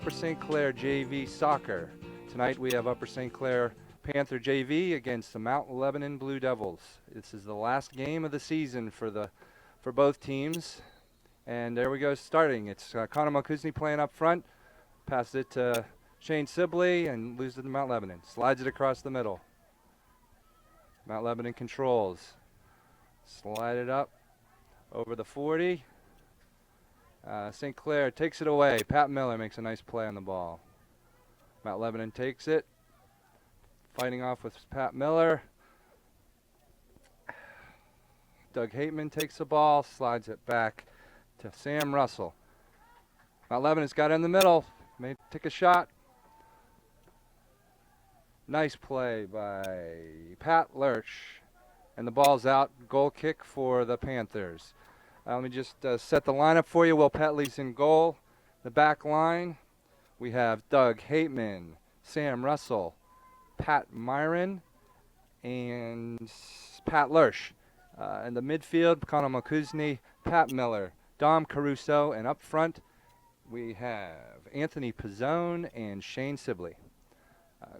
Upper St. Clair JV Soccer. Tonight we have Upper St. Clair Panther JV against the Mount Lebanon Blue Devils. This is the last game of the season for both teams. And there we go, starting. It's Connor Malkuzni playing up front. Passes it to Shane Sibley and loses it to Mount Lebanon. Slides it across the middle. Mount Lebanon controls. Slide it up over the 40. St. Clair takes it away. Pat Miller makes a nice play on the ball. Mount Lebanon takes it. Fighting off with Pat Miller. Doug Hateman takes the ball, slides it back to Sam Russell. Mount Lebanon's got it in the middle. May take a shot. Nice play by Pat Lurch. And the ball's out. Goal kick for the Panthers. Let me just set the lineup for you. Will Petley's in goal. The back line, we have Doug Hateman, Sam Russell, Pat Myron, and Pat Lurch. In the midfield, Connor Malkuzni, Pat Miller, Dom Caruso, and up front, we have Anthony Pizzone and Shane Sibley.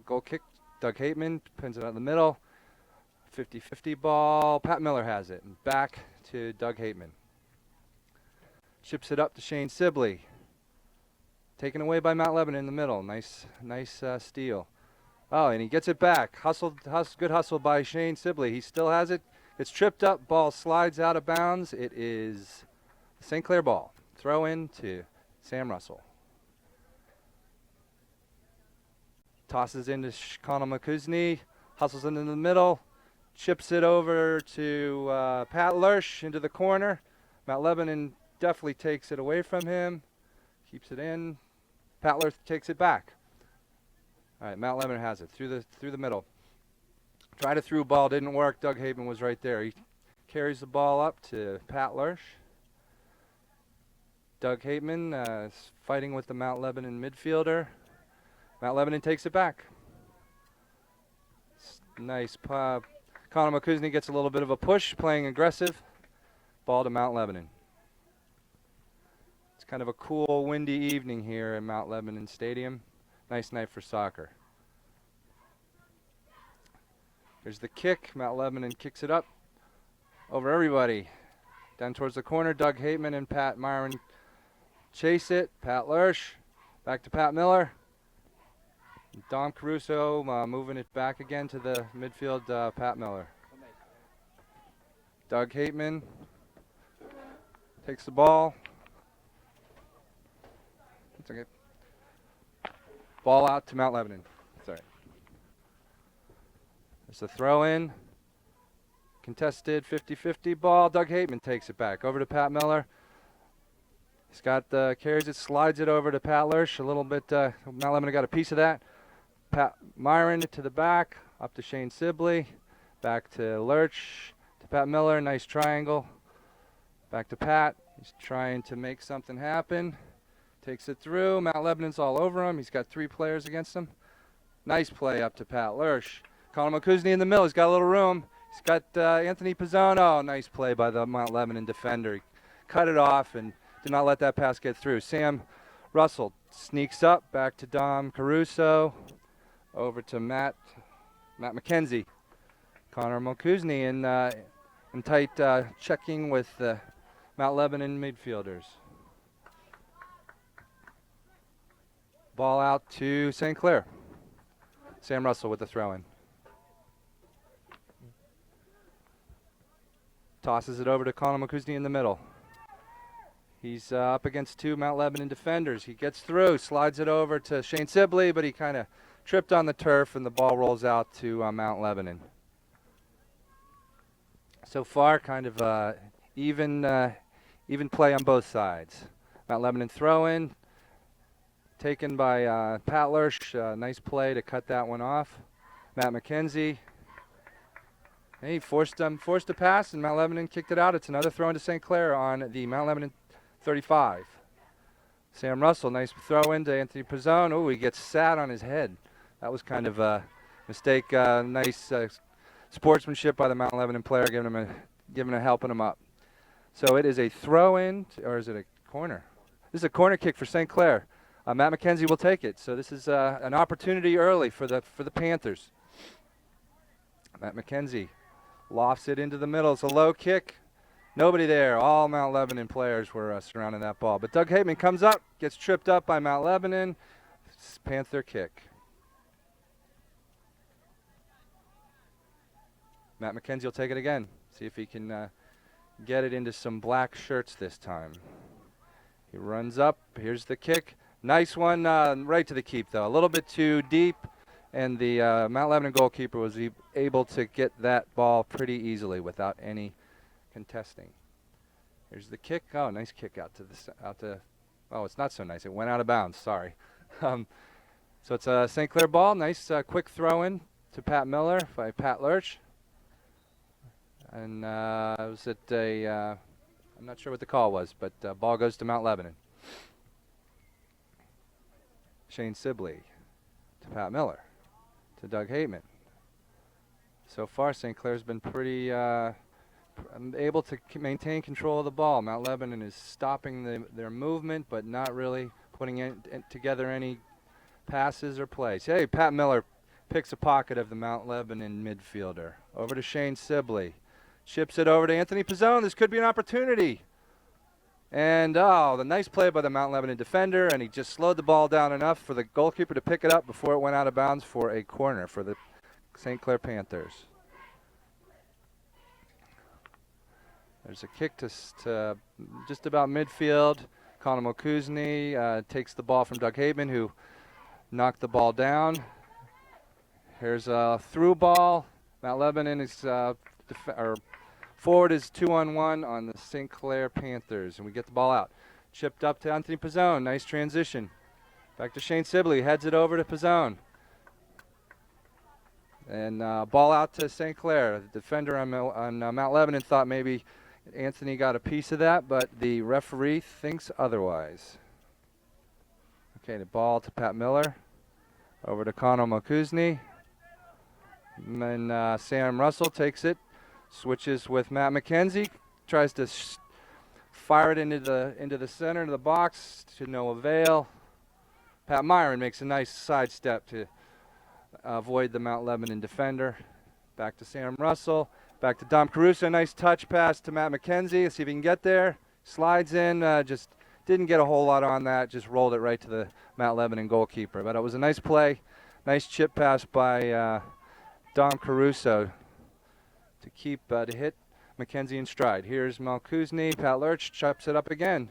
Goal kick, Doug Hateman pins it out in the middle. 50-50 ball. Pat Miller has it. And back to Doug Hateman. Chips it up to Shane Sibley. Taken away by Mount Lebanon in the middle. Nice steal. Oh, and he gets it back. Good hustle by Shane Sibley. He still has it. It's tripped up. Ball slides out of bounds. It is the St. Clair ball. Throw in to Sam Russell. Tosses into Connor Malkuzni. Hustles into the middle. Chips it over to Pat Lurch into the corner. Mount Lebanon definitely takes it away from him. Keeps it in. Pat Lurch takes it back. All right, Mount Lebanon has it through the middle. Tried a through ball, didn't work. Doug Hateman was right there. He carries the ball up to Pat Lurch. Doug Hateman is fighting with the Mount Lebanon midfielder. Mount Lebanon takes it back. Nice pop. Connor Malkuzni gets a little bit of a push, playing aggressive. Ball to Mount Lebanon. It's kind of a cool, windy evening here at Mount Lebanon Stadium. Nice night for soccer. Here's the kick. Mount Lebanon kicks it up over everybody. Down towards the corner, Doug Hateman and Pat Myron chase it. Pat Lurch, back to Pat Miller. Dom Caruso moving it back again to the midfield, Pat Miller. Doug Hateman takes the ball. It's okay. Ball out to Mount Lebanon. Sorry. There's a throw in. Contested 50-50 ball. Doug Hateman takes it back over to Pat Miller. He's got carries it, slides it over to Pat Lurch. A little bit. Mount Lebanon got a piece of that. Pat Myron to the back, up to Shane Sibley, back to Lurch, to Pat Miller, nice triangle. Back to Pat, he's trying to make something happen. Takes it through, Mount Lebanon's all over him. He's got 3 players against him. Nice play up to Pat Lurch. Connor Malkuzni in the middle, he's got a little room. He's got Anthony Pizzone. Oh, nice play by the Mount Lebanon defender. He cut it off and did not let that pass get through. Sam Russell sneaks up, back to Dom Caruso. Over to Matt McKenzie. Connor Malkuzni in tight checking with the Mount Lebanon midfielders. Ball out to St. Clair. Sam Russell with the throw-in. Tosses it over to Connor Malkuzni in the middle. He's up against 2 Mount Lebanon defenders. He gets through, slides it over to Shane Sibley, but he kind of tripped on the turf, and the ball rolls out to Mount Lebanon. So far, kind of even play on both sides. Mount Lebanon throw-in, taken by Pat Lurch. Nice play to cut that one off. Matt McKenzie. He forced a pass, and Mount Lebanon kicked it out. It's another throw into St. Clair on the Mount Lebanon 35. Sam Russell, nice throw-in to Anthony Pizzone. Oh, he gets sat on his head. That was kind of a mistake. Nice sportsmanship by the Mount Lebanon player, helping him up. So it is a throw-in, or is it a corner? This is a corner kick for St. Clair. Matt McKenzie will take it. So this is an opportunity early for the Panthers. Matt McKenzie lofts it into the middle. It's a low kick. Nobody there. All Mount Lebanon players were surrounding that ball. But Doug Hateman comes up, gets tripped up by Mount Lebanon. Panther kick. Matt McKenzie will take it again. See if he can get it into some black shirts this time. He runs up. Here's the kick. Nice one, right to the keep, though. A little bit too deep, and the Mount Lebanon goalkeeper was able to get that ball pretty easily without any contesting. Here's the kick. Oh, nice kick out to. Oh, it's not so nice. It went out of bounds. Sorry. So it's a St. Clair ball. Nice quick throw in to Pat Miller by Pat Lurch. And it was at I'm not sure what the call was, but ball goes to Mount Lebanon. Shane Sibley to Pat Miller to Doug Hateman. So far, St. Clair's been pretty able to maintain control of the ball. Mount Lebanon is stopping their movement, but not really putting together any passes or plays. Hey, Pat Miller picks a pocket of the Mount Lebanon midfielder. Over to Shane Sibley. Chips it over to Anthony Pizzone. This could be an opportunity. And, the nice play by the Mount Lebanon defender, and he just slowed the ball down enough for the goalkeeper to pick it up before it went out of bounds for a corner for the St. Clair Panthers. There's a kick to just about midfield. Conor Mokuzny takes the ball from Doug Hateman, who knocked the ball down. Here's a through ball. Mount Lebanon is forward is 2-on-1 on the St. Clair Panthers, and we get the ball out. Chipped up to Anthony Pizzone. Nice transition. Back to Shane Sibley. Heads it over to Pizzone. And ball out to St. Clair. The defender on Mount Lebanon thought maybe Anthony got a piece of that, but the referee thinks otherwise. Okay, the ball to Pat Miller. Over to Conor Mokuzny. And then Sam Russell takes it. Switches with Matt McKenzie. Tries to fire it into the center of the box to no avail. Pat Myron makes a nice sidestep to avoid the Mount Lebanon defender. Back to Sam Russell. Back to Dom Caruso. Nice touch pass to Matt McKenzie. Let's see if he can get there. Slides in. Just didn't get a whole lot on that. Just rolled it right to the Mount Lebanon goalkeeper. But it was a nice play. Nice chip pass by Dom Caruso to hit McKenzie in stride. Here's Malkuzny. Pat Lurch chops it up again.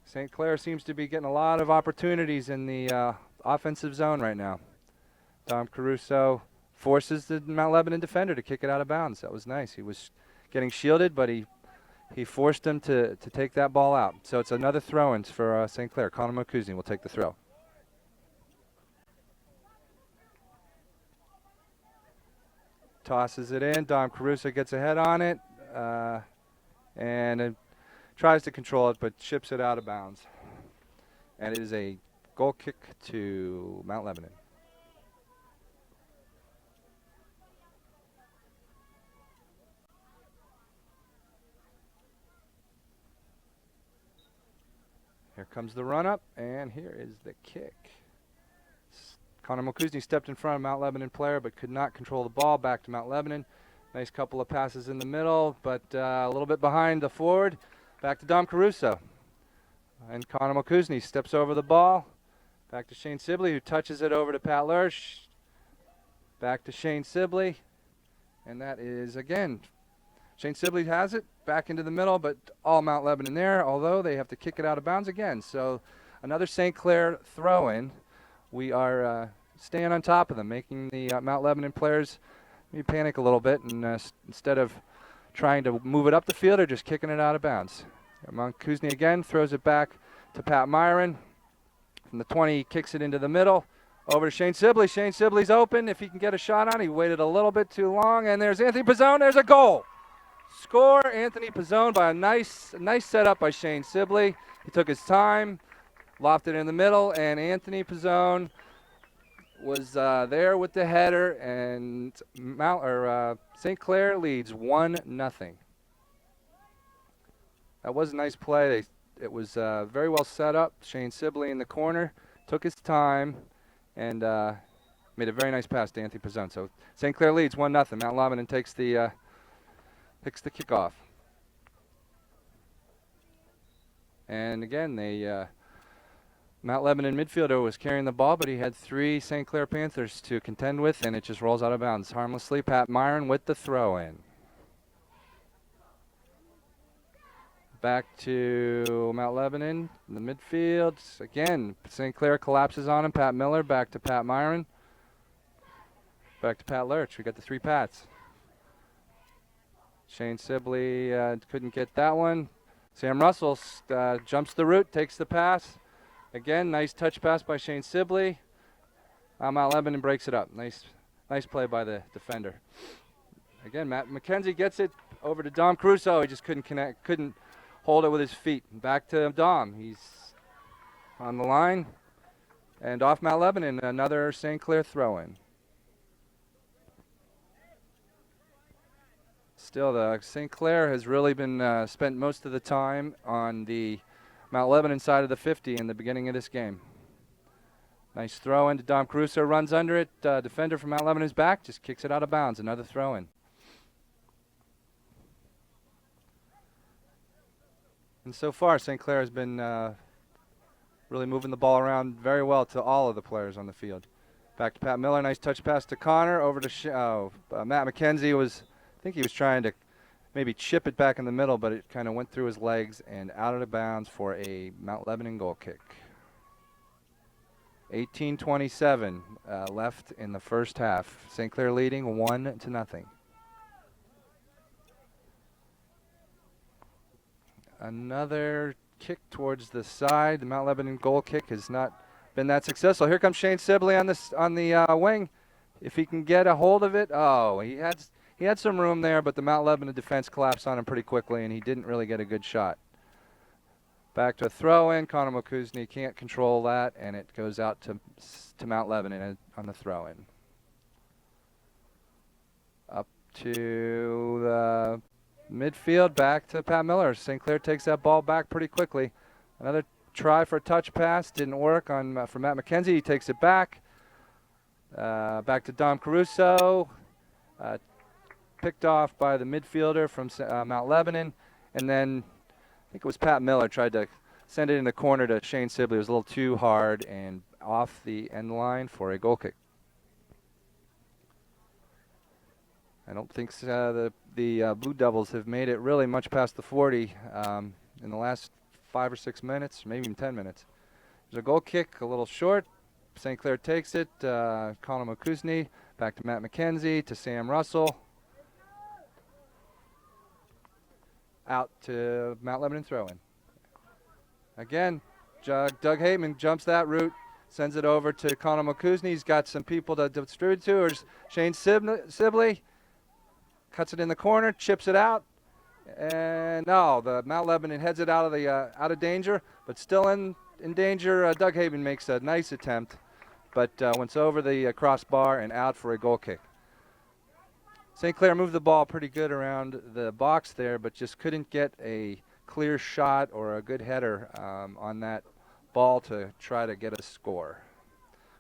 St. Clair seems to be getting a lot of opportunities in the offensive zone right now. Dom Caruso forces the Mount Lebanon defender to kick it out of bounds. That was nice. He was getting shielded, but he forced him to take that ball out. So it's another throw-in for St. Clair. Conor Mokuzny will take the throw. Tosses it in. Dom Caruso gets a head on it and tries to control it, but chips it out of bounds. And it is a goal kick to Mount Lebanon. Here comes the run-up, and here is the kick. Conor Mokuzny stepped in front of Mount Lebanon player, but could not control the ball. Back to Mount Lebanon. Nice couple of passes in the middle, but a little bit behind the forward. Back to Dom Caruso. And Conor Mokuzny steps over the ball. Back to Shane Sibley, who touches it over to Pat Lurch. Back to Shane Sibley. And that is, again, Shane Sibley has it. Back into the middle, but all Mount Lebanon there, although they have to kick it out of bounds again. So another St. Clair throw-in. We are staying on top of them, making the Mount Lebanon players maybe panic a little bit, and instead of trying to move it up the field, or just kicking it out of bounds. Kuzny again throws it back to Pat Myron. From the 20, he kicks it into the middle. Over to Shane Sibley. Shane Sibley's open. If he can get a shot on, he waited a little bit too long, and there's Anthony Pizzone. There's a goal. Score, Anthony Pizzone, by a nice setup by Shane Sibley. He took his time. Lofted in the middle, and Anthony Pizzone was there with the header, and St. Clair leads 1-0. That was a nice play. It was very well set up. Shane Sibley in the corner took his time, and made a very nice pass to Anthony Pizzone. So St. Clair leads 1-0. Mount Lebanon takes the kickoff. And again, Mount Lebanon midfielder was carrying the ball, but he had 3 St. Clair Panthers to contend with, and it just rolls out of bounds harmlessly. Pat Myron with the throw-in. Back to Mount Lebanon in the midfield. Again, St. Clair collapses on him. Pat Miller back to Pat Myron. Back to Pat Lurch. We got the 3 Pats. Shane Sibley couldn't get that one. Sam Russell jumps the route, takes the pass. Again, nice touch pass by Shane Sibley. Mount Lebanon breaks it up. Nice play by the defender. Again, Matt McKenzie gets it over to Dom Caruso. He just couldn't hold it with his feet. Back to Dom. He's on the line. And off Mount Lebanon, another St. Clair throw-in. Still, the St. Clair has really been spent most of the time on the Mount Lebanon side of the 50 in the beginning of this game. Nice throw in to Dom Caruso, runs under it. Defender from Mount Lebanon's back, just kicks it out of bounds. Another throw in. And so far, St. Clair has been really moving the ball around very well to all of the players on the field. Back to Pat Miller, nice touch pass to Connor. Over to Matt McKenzie I think he was trying to maybe chip it back in the middle, but it kind of went through his legs and out of bounds for a Mount Lebanon goal kick. 18:27 left in the first half. St. Clair leading 1-0. Another kick towards the side. The Mount Lebanon goal kick has not been that successful. Here comes Shane Sibley on the wing. If he can get a hold of it, he had some room there, but the Mount Lebanon defense collapsed on him pretty quickly, and he didn't really get a good shot. Back to a throw-in. Connor Mokuzny can't control that, and it goes out to Mount Lebanon on the throw-in. Up to the midfield, back to Pat Miller. St. Clair takes that ball back pretty quickly. Another try for a touch pass. Didn't work for Matt McKenzie. He takes it back. Back to Dom Caruso. Picked off by the midfielder from Mount Lebanon. And then I think it was Pat Miller tried to send it in the corner to Shane Sibley. It was a little too hard and off the end line for a goal kick. I don't think the Blue Devils have made it really much past the 40 in the last 5 or 6 minutes, maybe even 10 minutes. There's a goal kick, a little short. St. Clair takes it. Connor Mokuzny back to Matt McKenzie to Sam Russell. Out to Mount Lebanon throw-in. Again, Doug Hateman jumps that route, sends it over to Connor Mokuzny. He's got some people to distribute to. There's Shane Sibley. Cuts it in the corner, chips it out, and no, the Mount Lebanon heads it out of danger, but still in danger. Doug Haven makes a nice attempt, but went over the crossbar and out for a goal kick. St. Clair moved the ball pretty good around the box there, but just couldn't get a clear shot or a good header on that ball to try to get a score.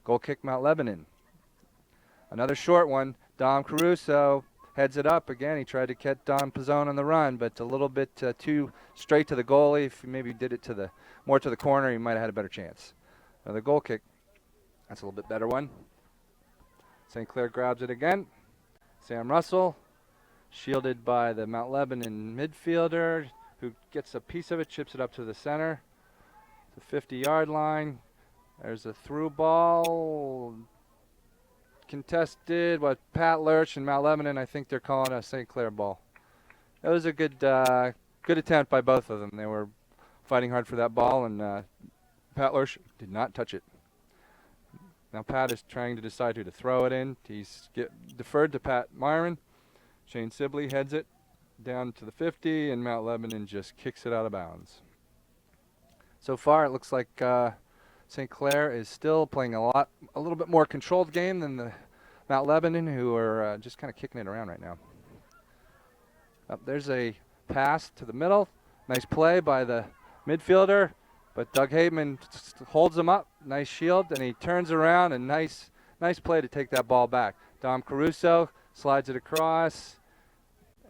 Goal kick, Mount Lebanon. Another short one. Dom Caruso heads it up again. He tried to get Don Pizzone on the run, but a little bit too straight to the goalie. If he maybe did it more to the corner, he might have had a better chance. Another goal kick. That's a little bit better one. St. Clair grabs it again. Sam Russell, shielded by the Mount Lebanon midfielder, who gets a piece of it, chips it up to the center, the 50-yard line. There's a through ball. Contested with Pat Lurch and Mount Lebanon. I think they're calling a St. Clair ball. That was a good attempt by both of them. They were fighting hard for that ball, and Pat Lurch did not touch it. Now Pat is trying to decide who to throw it in. He's deferred to Pat Myron. Shane Sibley heads it down to the 50, and Mount Lebanon just kicks it out of bounds. So far, it looks like St. Clair is still playing a little bit more controlled game than the Mount Lebanon, who are just kind of kicking it around right now. There's a pass to the middle. Nice play by the midfielder. But Doug Haveman holds him up. Nice shield, and he turns around, and nice play to take that ball back. Dom Caruso slides it across.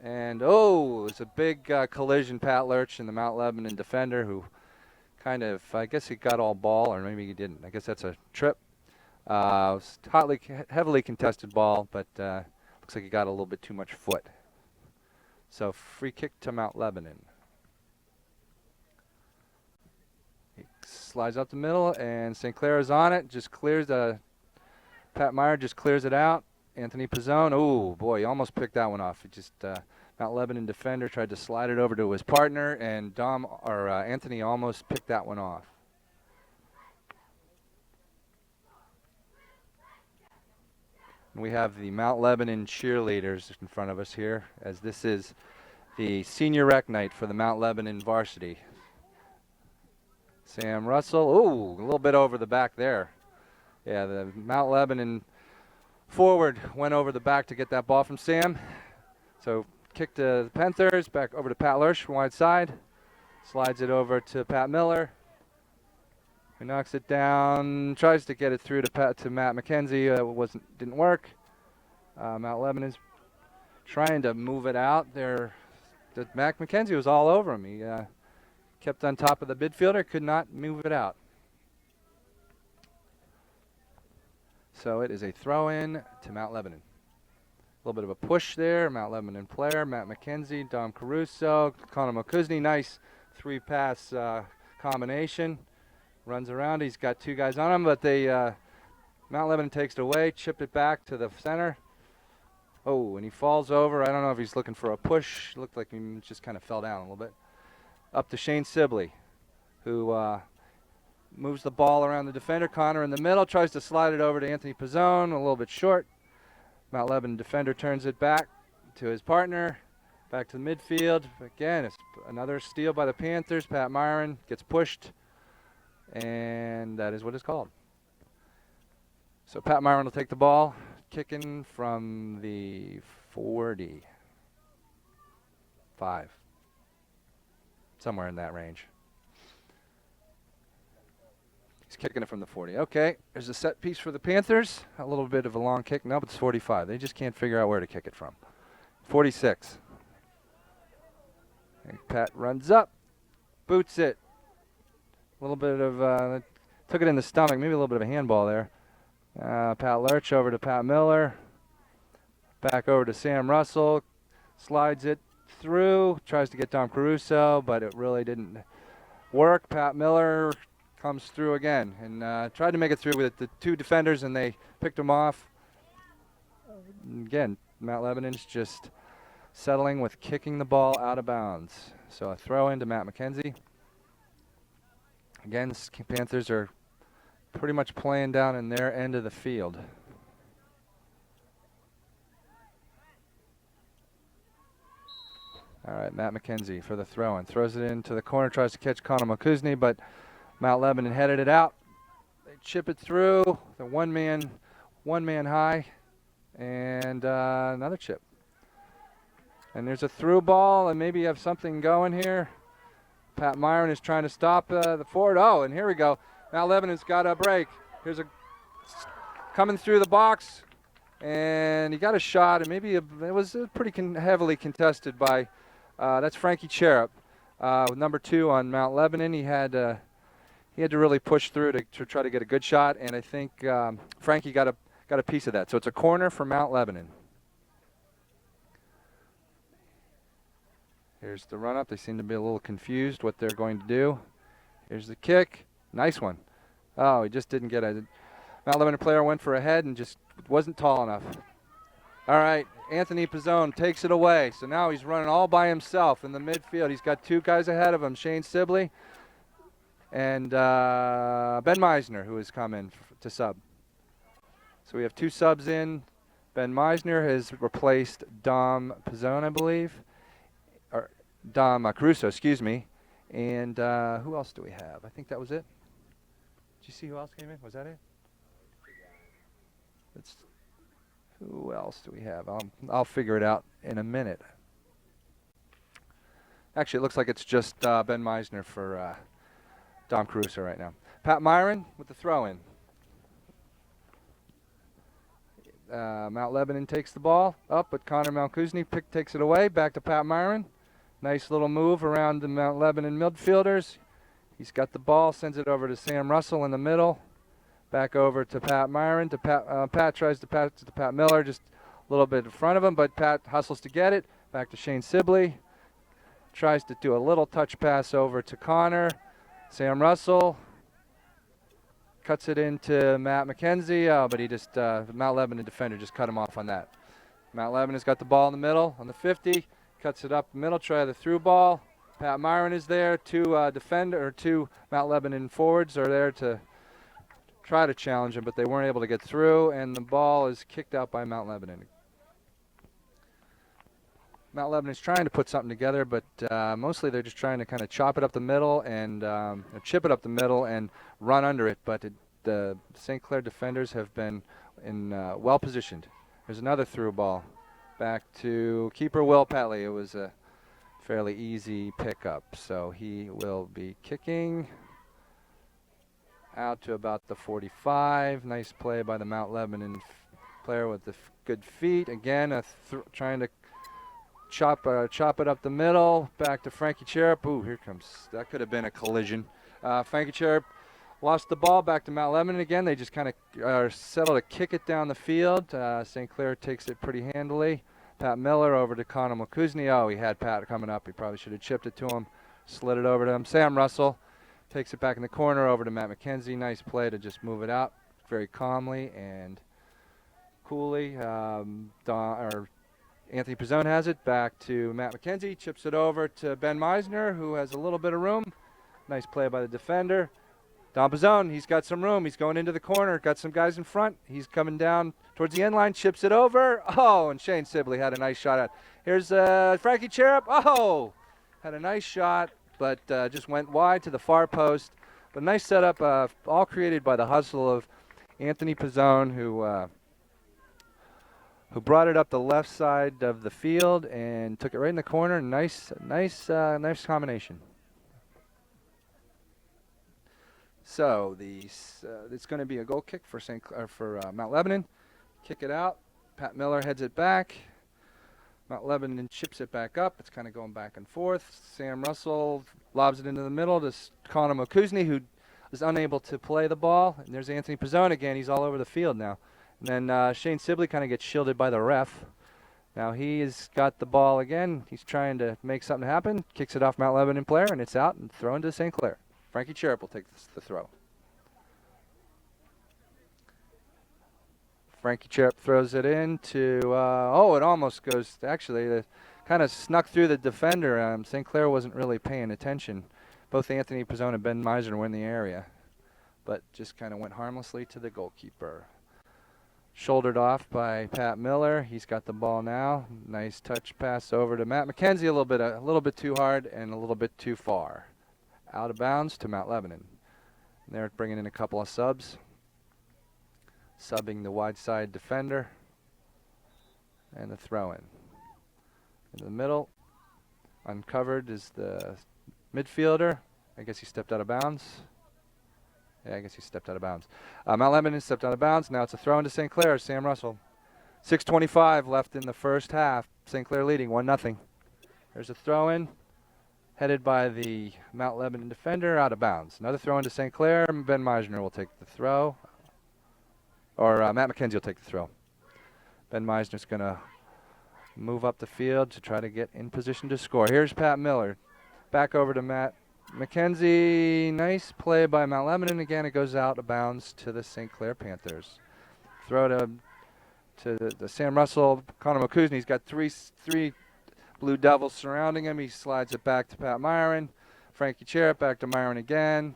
And, oh, it's a big collision. Pat Lurch and the Mount Lebanon defender who kind of, I guess he got all ball, or maybe he didn't. I guess that's a trip. Was heavily contested ball, but looks like he got a little bit too much foot. So free kick to Mount Lebanon. He slides up the middle, and St. Clair is on it. Just clears Pat Meyer just clears it out. Anthony Pizzone, oh boy, he almost picked that one off. He just Mount Lebanon defender tried to slide it over to his partner, and Anthony almost picked that one off. And we have the Mount Lebanon cheerleaders in front of us here, as this is the senior rec night for the Mount Lebanon varsity. Sam Russell, oh, a little bit over the back there. Yeah, the Mount Lebanon forward went over the back to get that ball from Sam. So kick to the Panthers, back over to Pat Lurch from wide side. Slides it over to Pat Miller, who knocks it down, tries to get it through to Matt McKenzie. Didn't work. Mount Lebanon's trying to move it out there. Matt McKenzie was all over him. He kept on top of the midfielder, could not move it out. So it is a throw-in to Mount Lebanon. A little bit of a push there. Mount Lebanon player, Matt McKenzie, Dom Caruso, Connor Mokuzni. Nice three-pass combination. Runs around. He's got two guys on him, but Mount Lebanon takes it away, chipped it back to the center. Oh, and he falls over. I don't know if he's looking for a push. Looked like he just kind of fell down a little bit. Up to Shane Sibley, who moves the ball around the defender. Connor in the middle, tries to slide it over to Anthony Pizzone, a little bit short. Mount Lebanon defender turns it back to his partner, back to the midfield. Again, it's another steal by the Panthers. Pat Myron gets pushed, and that is what it's called. So Pat Myron will take the ball, kicking from the 45, somewhere in that range. He's kicking it from the 40. Okay, there's a set piece for the Panthers. A little bit of a long kick. No, but it's 45. They just can't figure out where to kick it from. 46. And Pat runs up, boots it. A little bit of, took it in the stomach, maybe a little bit of a handball there. Pat Lurch over to Pat Miller. Back over to Sam Russell. Slides it through, tries to get Dom Caruso, but it really didn't work. Pat Miller comes through again and tried to make it through with the two defenders, and they picked him off. Again, Mount Lebanon's just settling with kicking the ball out of bounds. So a throw in to Matt McKenzie. Again, the Panthers are pretty much playing down in their end of the field. All right, Matt McKenzie for the throw-in. Throws it into the corner, tries to catch Connor Mokuzni, but Mount Lebanon headed it out. They chip it through. The one man high, and another chip. And there's a through ball, and maybe you have something going here. Pat Myron is trying to stop the forward. Oh, and here we go. Mount Lebanon's got a break. Here's a coming through the box, and he got a shot, and maybe it was pretty heavily contested by. That's Frankie Cherub, with number 2 on Mount Lebanon. He had to really push through to try to get a good shot, and I think Frankie got a piece of that. So it's a corner for Mount Lebanon. Here's the run up. They seem to be a little confused what they're going to do. Here's the kick. Nice one. Oh, he just didn't get it. Mount Lebanon player went for a head and just wasn't tall enough. All right, Anthony Pizzone takes it away. So now he's running all by himself in the midfield. He's got 2 guys ahead of him, Shane Sibley and Ben Meisner, who has come in to sub. So we have 2 subs in. Ben Meisner has replaced Dom Pizzone, I believe. Or Dom Caruso, excuse me. And who else do we have? I think that was it. Did you see who else came in? Was that it? Who else do we have? I'll figure it out in a minute. Actually, it looks like it's just Ben Meisner for Dom Caruso right now. Pat Myron with the throw-in. Mount Lebanon takes the ball up, but Connor Malkuzny takes it away. Back to Pat Myron. Nice little move around the Mount Lebanon midfielders. He's got the ball, sends it over to Sam Russell in the middle. Back over to Pat Myron. Pat tries to pass to Pat Miller, just a little bit in front of him, but Pat hustles to get it. Back to Shane Sibley. Tries to do a little touch pass over to Connor. Sam Russell cuts it into Matt McKenzie, but he just, Mount Lebanon defender just cut him off on that. Mount Lebanon's got the ball in the middle on the 50, cuts it up the middle, try the through ball. Pat Myron is there. Two Mount Lebanon forwards are there to try to challenge him, but they weren't able to get through, and the ball is kicked out by Mount Lebanon. Mount Lebanon's trying to put something together, but mostly they're just trying to kind of chop it up the middle and chip it up the middle and run under it. But the St. Clair defenders have been well positioned. There's another through ball back to keeper Will Petley. It was a fairly easy pickup, so he will be kicking out to about the 45. Nice play by the Mount Lebanon player with the good feet. Again, trying to chop it up the middle. Back to Frankie Cherub. Ooh, here comes. That could have been a collision. Frankie Cherub lost the ball. Back to Mount Lebanon again. They just kind of are settled to kick it down the field. St. Clair takes it pretty handily. Pat Miller over to Connor Malkuzny. Oh, he had Pat coming up. He probably should have chipped it to him. Slid it over to him. Sam Russell takes it back in the corner over to Matt McKenzie. Nice play to just move it out very calmly and coolly. Anthony Pizzone has it. Back to Matt McKenzie. Chips it over to Ben Meisner, who has a little bit of room. Nice play by the defender. Don Pizzone, he's got some room. He's going into the corner. Got some guys in front. He's coming down towards the end line. Chips it over. Oh, and Shane Sibley had a nice shot at. Here's Frankie Cherub. Oh, had a nice shot, but just went wide to the far post. But nice setup, all created by the hustle of Anthony Pizzone, who brought it up the left side of the field and took it right in the corner. Nice combination. So it's going to be a goal kick for Mount Lebanon. Kick it out. Pat Miller heads it back. Mount Lebanon chips it back up. It's kind of going back and forth. Sam Russell lobs it into the middle to Connor Malkuzny, who is unable to play the ball. And there's Anthony Pizzone again. He's all over the field now. And then Shane Sibley kind of gets shielded by the ref. Now he's got the ball again. He's trying to make something happen. Kicks it off Mount Lebanon player, and it's out and thrown to St. Clair. Frankie Cherub will take the throw. Frankie Cherub throws it in to, it almost goes, actually, it kind of snuck through the defender. St. Clair wasn't really paying attention. Both Anthony Pizzone and Ben Meisner were in the area, but just kind of went harmlessly to the goalkeeper. Shouldered off by Pat Miller. He's got the ball now. Nice touch pass over to Matt McKenzie. A little bit too hard and a little bit too far. Out of bounds to Mount Lebanon. And they're bringing in a couple of subs. Subbing the wide side defender. And the throw-in. In the middle, uncovered is the midfielder. I guess he stepped out of bounds. Yeah, I guess he stepped out of bounds. Mount Lebanon stepped out of bounds. Now it's a throw into St. Clair. Sam Russell. 6:25 left in the first half. St. Clair leading 1-0. There's a throw-in headed by the Mount Lebanon defender, out of bounds. Another throw into St. Clair. Ben Meisner will take the throw. Or Matt McKenzie will take the throw. Ben Meisner's going to move up the field to try to get in position to score. Here's Pat Miller. Back over to Matt McKenzie. Nice play by Mount Lebanon. Again, it goes out of bounds to the St. Clair Panthers. Throw to the Sam Russell. Connor Malkuzny. He's got three Blue Devils surrounding him. He slides it back to Pat Myron. Frankie Cherub back to Myron again.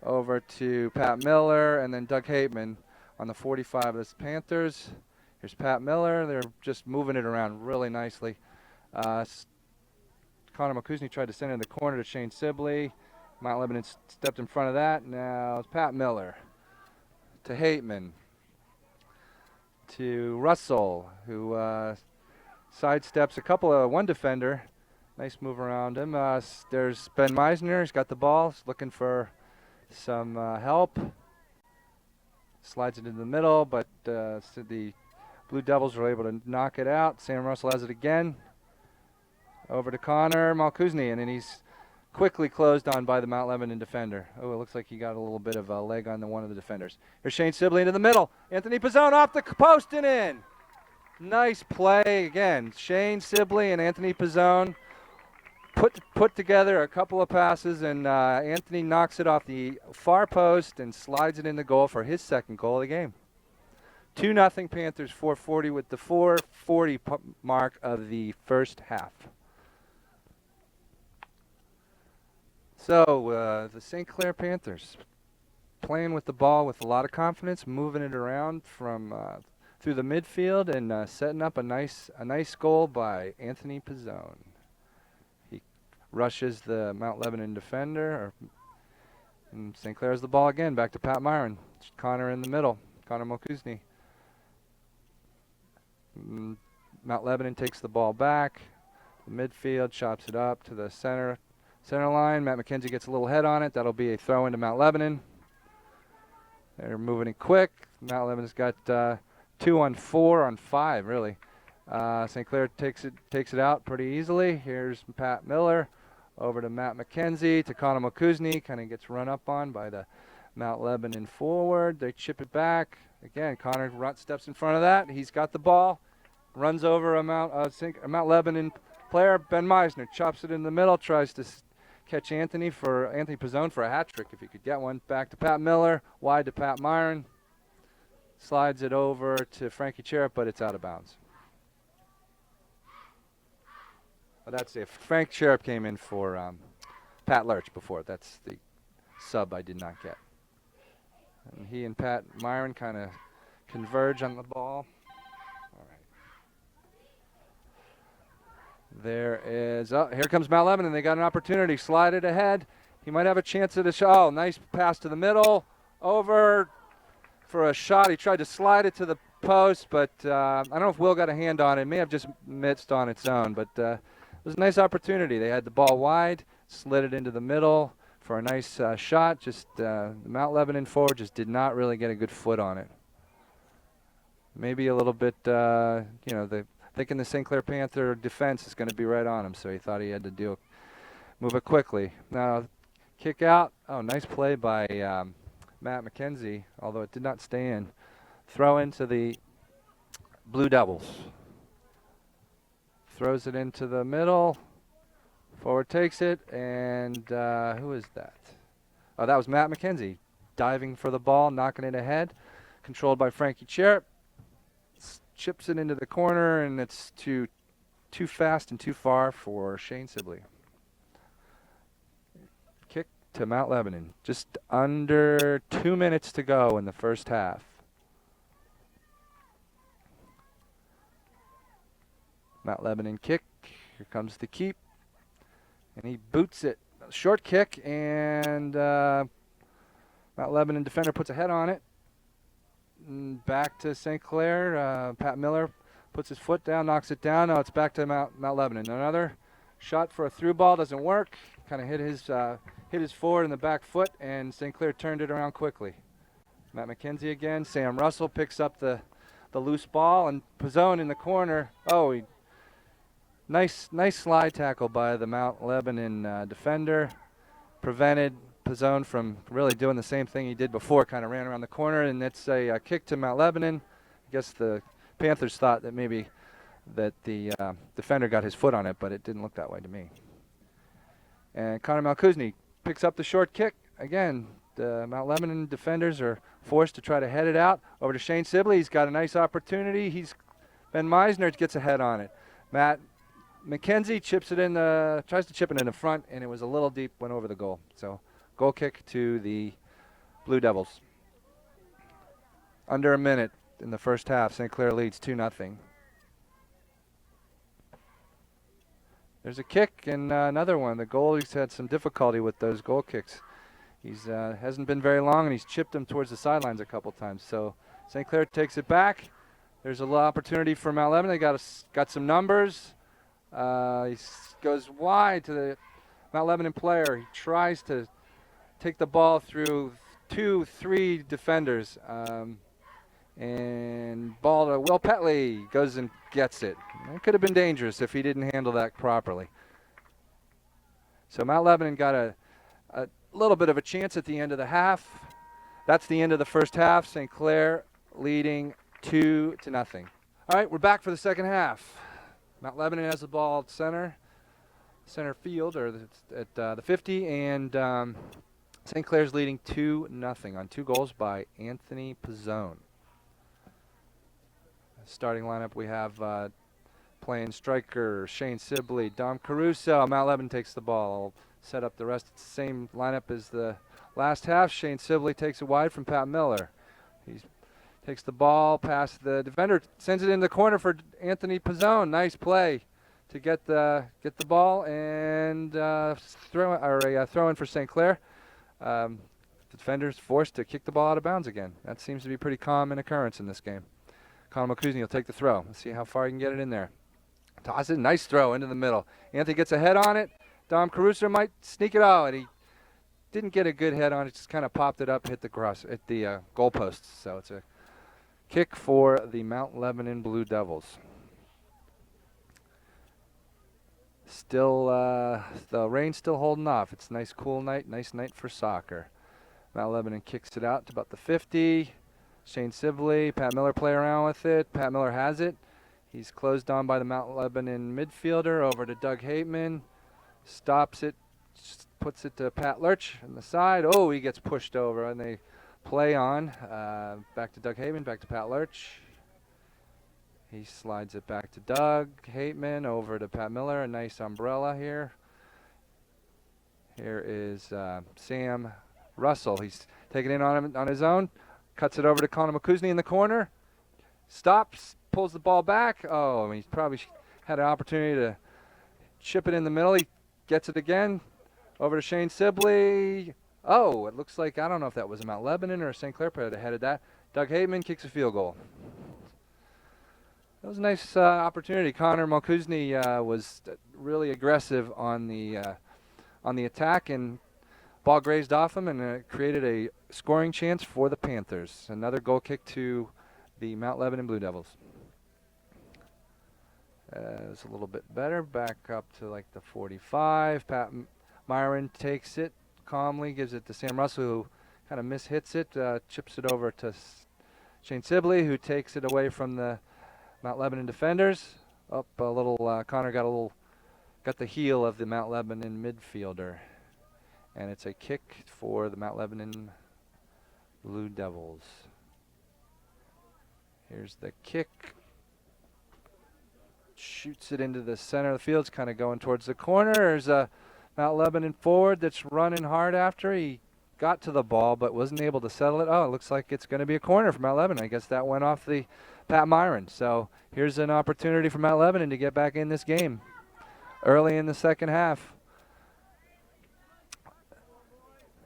Over to Pat Miller, and then Doug Hateman on the 45 of the Panthers. Here's Pat Miller. They're just moving it around really nicely. Connor Malkuzny tried to send it in the corner to Shane Sibley. Mount Lebanon stepped in front of that. Now it's Pat Miller to Hateman to Russell, who sidesteps one defender. Nice move around him. There's Ben Meisner. He's got the ball. He's looking for some help. Slides it into the middle, but so the Blue Devils were able to knock it out. Sam Russell has it again. Over to Connor Malkuzny, and then he's quickly closed on by the Mount Lebanon defender. Oh, it looks like he got a little bit of a leg on one of the defenders. Here's Shane Sibley into the middle. Anthony Pizzone off the post and in. Nice play again. Shane Sibley and Anthony Pizzone put together a couple of passes, and Anthony knocks it off the far post and slides it in the goal for his second goal of the game. 2-0 Panthers, 4:40 with the 4:40 mark of the first half. So the St. Clair Panthers playing with the ball with a lot of confidence, moving it around from through the midfield, and setting up a nice goal by Anthony Pizzone. He rushes the Mount Lebanon defender, and St. Clair has the ball again. Back to Pat Myron. Connor in the middle. Connor Malkuzny. Mount Lebanon takes the ball back. The midfield chops it up to the center line. Matt McKenzie gets a little head on it. That'll be a throw into Mount Lebanon. They're moving it quick. Mount Lebanon's got 2 on 4 on 5, really. St. Clair takes it out pretty easily. Here's Pat Miller over to Matt McKenzie to Connor Malkuzny. Kind of gets run up on by the Mount Lebanon forward. They chip it back. Again, Connor steps in front of that. He's got the ball. Runs over a Mount Lebanon player. Ben Meisner chops it in the middle. Tries to catch Anthony Pizzone for a hat trick if he could get one. Back to Pat Miller. Wide to Pat Myron. Slides it over to Frankie Cherub, but it's out of bounds. Well, that's if Frank Cherub came in for Pat Lurch before. That's the sub I did not get. And he and Pat Myron kind of converge on the ball. All right. Here comes Mount Lebanon. They got an opportunity. Slide it ahead. He might have a chance at a shot. Oh, nice pass to the middle. Over for a shot. He tried to slide it to the post, but I don't know if Will got a hand on it. It may have just missed on its own, but it was a nice opportunity. They had the ball wide, slid it into the middle for a nice shot. Just the Mount Lebanon forward just did not really get a good foot on it. Maybe a little bit, thinking the St. Clair Panther defense is going to be right on him, so he thought he had to move it quickly. Now, kick out. Oh, nice play by Matt McKenzie, although it did not stay in. Throw into the Blue Devils. Throws it into the middle. Forward takes it, and who is that? Oh, that was Matt McKenzie diving for the ball, knocking it ahead. Controlled by Frankie Cherub. Chips it into the corner, and it's too fast and too far for Shane Sibley. Kick to Mount Lebanon. Just under 2 minutes to go in the first half. Mount Lebanon kick. Here comes the keep. And he boots it. Short kick, and Mount Lebanon defender puts a head on it. And back to St. Clair. Pat Miller puts his foot down, knocks it down. Now it's back to Mount Lebanon. Another shot for a through ball. Doesn't work. Kind of hit his forward in the back foot, and St. Clair turned it around quickly. Matt McKenzie again. Sam Russell picks up the loose ball, and Pizzone in the corner. Oh, nice slide tackle by the Mount Lebanon defender. Prevented Pizzone from really doing the same thing he did before. Kind of ran around the corner, and it's a kick to Mount Lebanon. I guess the Panthers thought that maybe that the defender got his foot on it, but it didn't look that way to me. And Connor Malkuzny picks up the short kick. Again, the Mount Lebanon defenders are forced to try to head it out. Over to Shane Sibley. He's got a nice opportunity. Ben Meisner gets a head on it. Matt McKenzie tries to chip it in the front, and it was a little deep, went over the goal. So goal kick to the Blue Devils. Under a minute in the first half, St. Clair leads 2-0. There's a kick and another one. The goalie's had some difficulty with those goal kicks. He's hasn't been very long, and he's chipped them towards the sidelines a couple times. So St. Clair takes it back. There's a little opportunity for Mount Lebanon. They got some numbers. He goes wide to the Mount Lebanon player. He tries to take the ball through 2-3 defenders. And ball to Will Petley, goes and gets it. It could have been dangerous if he didn't handle that properly. So Mount Lebanon got a little bit of a chance at the end of the half. That's the end of the first half. St. Clair leading 2-0. All right, we're back for the second half. Mount Lebanon has the ball at center field, or at the 50, and St. Clair's leading 2-0 on 2 goals by Anthony Pizzone. Starting lineup, we have playing striker Shane Sibley, Dom Caruso. Mount Lebanon takes the ball. I'll set up the rest. It's the same lineup as the last half. Shane Sibley takes it wide from Pat Miller. He takes the ball past the defender, sends it in the corner for Anthony Pizzone. Nice play to get the ball and throw in for St. Clair. The defender's forced to kick the ball out of bounds again. That seems to be a pretty common occurrence in this game. Connor McCuzney will take the throw. Let's see how far he can get it in there. Toss it, nice throw into the middle. Anthony gets a head on it. Dom Caruso might sneak it out. He didn't get a good head on it, just kind of popped it up, hit the goal post. So it's a kick for the Mount Lebanon Blue Devils. Still, the rain's still holding off. It's a nice, cool night, nice night for soccer. Mount Lebanon kicks it out to about the 50. Shane Sibley, Pat Miller play around with it. Pat Miller has it. He's closed on by the Mount Lebanon midfielder, over to Doug Hateman. Stops it, puts it to Pat Lurch on the side. Oh, he gets pushed over, and they play on. Back to Doug Hateman, back to Pat Lurch. He slides it back to Doug Hateman, over to Pat Miller. A nice umbrella here. Here is Sam Russell. He's taking it on his own. Cuts it over to Connor McCuzney in the corner. Stops, pulls the ball back. Oh, I mean, he's probably had an opportunity to chip it in the middle. He gets it again. Over to Shane Sibley. Oh, it looks like, I don't know if that was a Mount Lebanon or a St. Clair player that headed that. Doug Hateman kicks a field goal. That was a nice opportunity. Connor McCuzney was really aggressive on the attack, and ball grazed off him, and it created a scoring chance for the Panthers. Another goal kick to the Mount Lebanon Blue Devils. It's a little bit better. Back up to like the 45. Pat Myron takes it calmly, gives it to Sam Russell, who kind of mishits it, chips it over to Shane Sibley, who takes it away from the Mount Lebanon defenders. Up a little, Connor got the heel of the Mount Lebanon midfielder. And it's a kick for the Mount Lebanon Blue Devils. Here's the kick. Shoots it into the center of the field. It's kind of going towards the corner. There's a Mount Lebanon forward that's running hard after. He got to the ball but wasn't able to settle it. Oh, it looks like it's going to be a corner for Mount Lebanon. I guess that went off the Pat Myron. So here's an opportunity for Mount Lebanon to get back in this game early in the second half.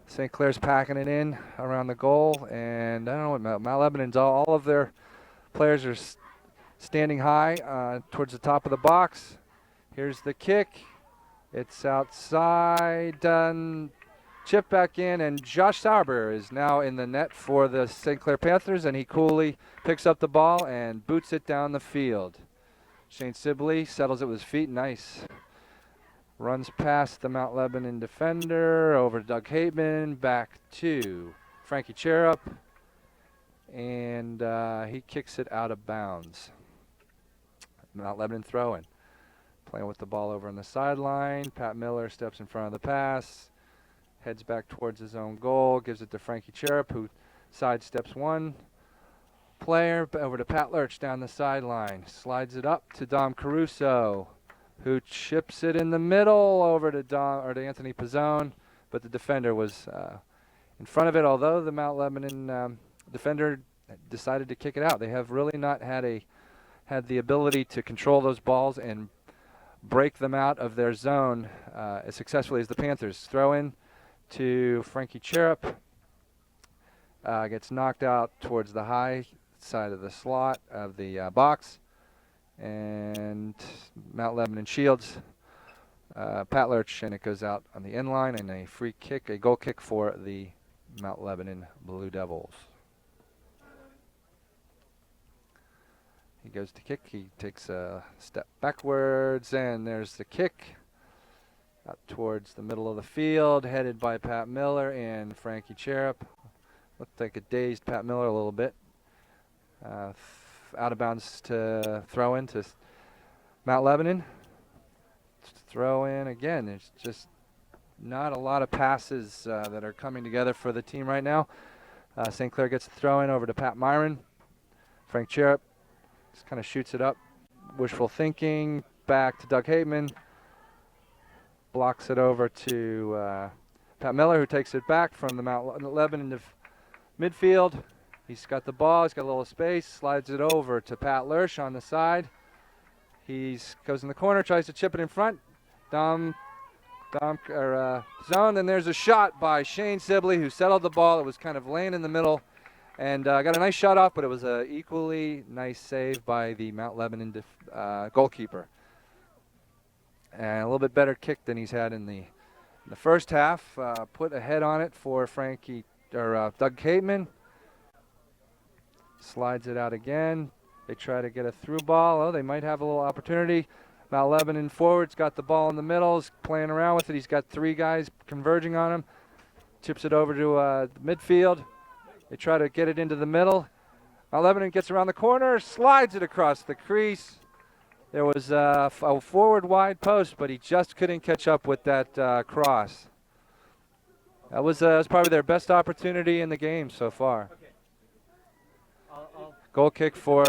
St. Clair's packing it in around the goal, and I don't know what Mount Lebanon's all of their players are standing high towards the top of the box. Here's the kick. It's outside, chip back in, and Josh Sauber is now in the net for the St. Clair Panthers, and he coolly picks up the ball and boots it down the field. Shane Sibley settles it with his feet. Nice. Runs past the Mount Lebanon defender, over to Doug Hateman, back to Frankie Cherup, and he kicks it out of bounds. Mount Lebanon throwing. Playing with the ball over on the sideline. Pat Miller steps in front of the pass, heads back towards his own goal, gives it to Frankie Cherup, who sidesteps one player, over to Pat Lurch down the sideline. Slides it up to Dom Caruso, who chips it in the middle over to Anthony Pizzone, but the defender was in front of it. Although the Mount Lebanon defender decided to kick it out, they have really not had the ability to control those balls and break them out of their zone as successfully as the Panthers. Throw in to Frankie Cherup, gets knocked out towards the high side of the slot of the box. And Mount Lebanon Shields Pat Lurch, and it goes out on the end line, and a free kick, a goal kick for the Mount Lebanon Blue Devils. He goes to kick. He takes a step backwards, and there's the kick out towards the middle of the field, headed by Pat Miller and Frankie Cherub. Looked like a dazed Pat Miller a little bit. Out of bounds to throw in to Mount Lebanon. Throw in again. There's just not a lot of passes that are coming together for the team right now. St. Clair gets the throw in over to Pat Myron. Frank Cherub just kind of shoots it up. Wishful thinking. Back to Doug Hateman. Blocks it over to Pat Miller, who takes it back from the Mount Lebanon midfield. He's got the ball. He's got a little space. Slides it over to Pat Lurch on the side. He goes in the corner, tries to chip it in front. Zone, and there's a shot by Shane Sibley, who settled the ball. It was kind of laying in the middle, and got a nice shot off, but it was an equally nice save by the Mount Lebanon goalkeeper. And a little bit better kick than he's had in the first half. Put a head on it for Doug Cateman. Slides it out again. They try to get a through ball. Oh, they might have a little opportunity. Mount Lebanon forward's got the ball in the middle. He's playing around with it. He's got three guys converging on him. Chips it over to midfield. They try to get it into the middle. Mount Lebanon gets around the corner, slides it across the crease. There was a forward wide post, but he just couldn't catch up with that cross. That was probably their best opportunity in the game so far. Goal kick for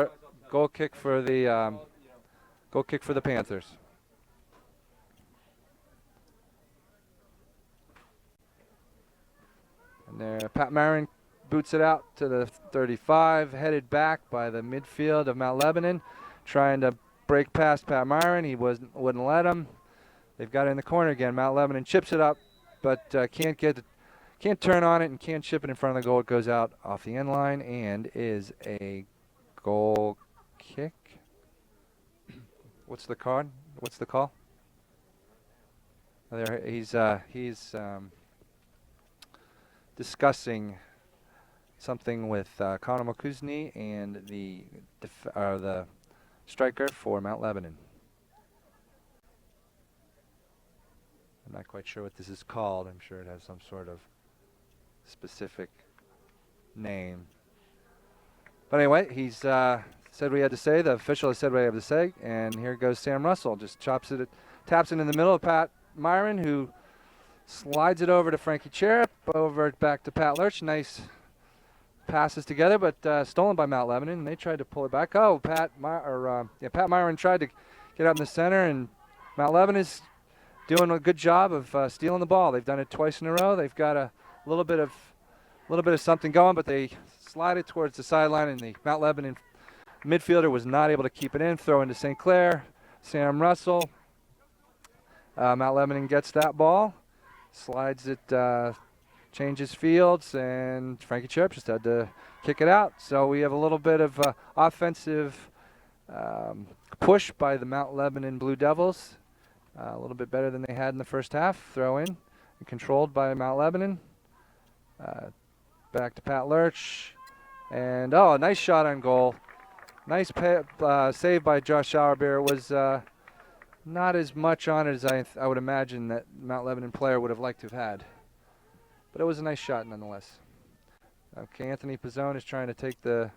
the Panthers. And there, Pat Marin boots it out to the 35, headed back by the midfield of Mount Lebanon, trying to break past Pat Myron. He wouldn't let him. They've got it in the corner again. Mount Lebanon chips it up, but can't turn on it and can't chip it in front of the goal. It goes out off the end line and is a goal kick. What's the card? What's the call? There, he's discussing something with Connor Mokuzny and the striker for Mount Lebanon. I'm not quite sure what this is called. I'm sure it has some sort of specific name. But anyway, he's said what he had to say. The official has said what he had to say. And here goes Sam Russell. Just taps it in the middle of Pat Myron, who slides it over to Frankie Cherub, over back to Pat Lurch. Nice passes together, but stolen by Mount Lebanon, and they tried to pull it back. Oh, Pat Myron tried to get up in the center, and Mount Lebanon is doing a good job of stealing the ball. They've done it twice in a row. They've got a little bit of something going, but they slide it towards the sideline, and the Mount Lebanon midfielder was not able to keep it in. Throw into St. Clair. Sam Russell. Mount Lebanon gets that ball, slides it, changes fields, and Frankie Cherub just had to kick it out. So we have a little bit of offensive push by the Mount Lebanon Blue Devils. A little bit better than they had in the first half. Throw in and controlled by Mount Lebanon. Back to Pat Lurch. And, a nice shot on goal. Nice save by Josh Schauerbeer. It was not as much on it as I would imagine that Mount Lebanon player would have liked to have had. But it was a nice shot nonetheless. Okay, Anthony Pizzone is trying to take the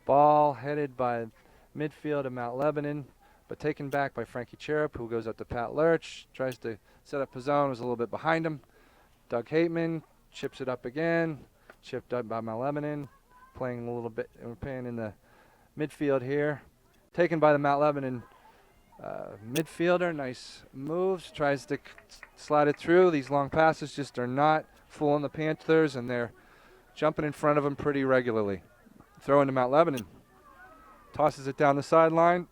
ball, headed by midfield of Mount Lebanon, but taken back by Frankie Cherub, who goes up to Pat Lurch, tries to set up Pizzone, was a little bit behind him. Doug Hateman chips it up again, chipped up by Mount Lebanon, playing a little bit, we're playing in the midfield here. Taken by the Mount Lebanon midfielder, nice moves, tries to slide it through. These long passes just are not fooling the Panthers, and they're jumping in front of them pretty regularly. Throw into Mount Lebanon. Tosses it down the sideline,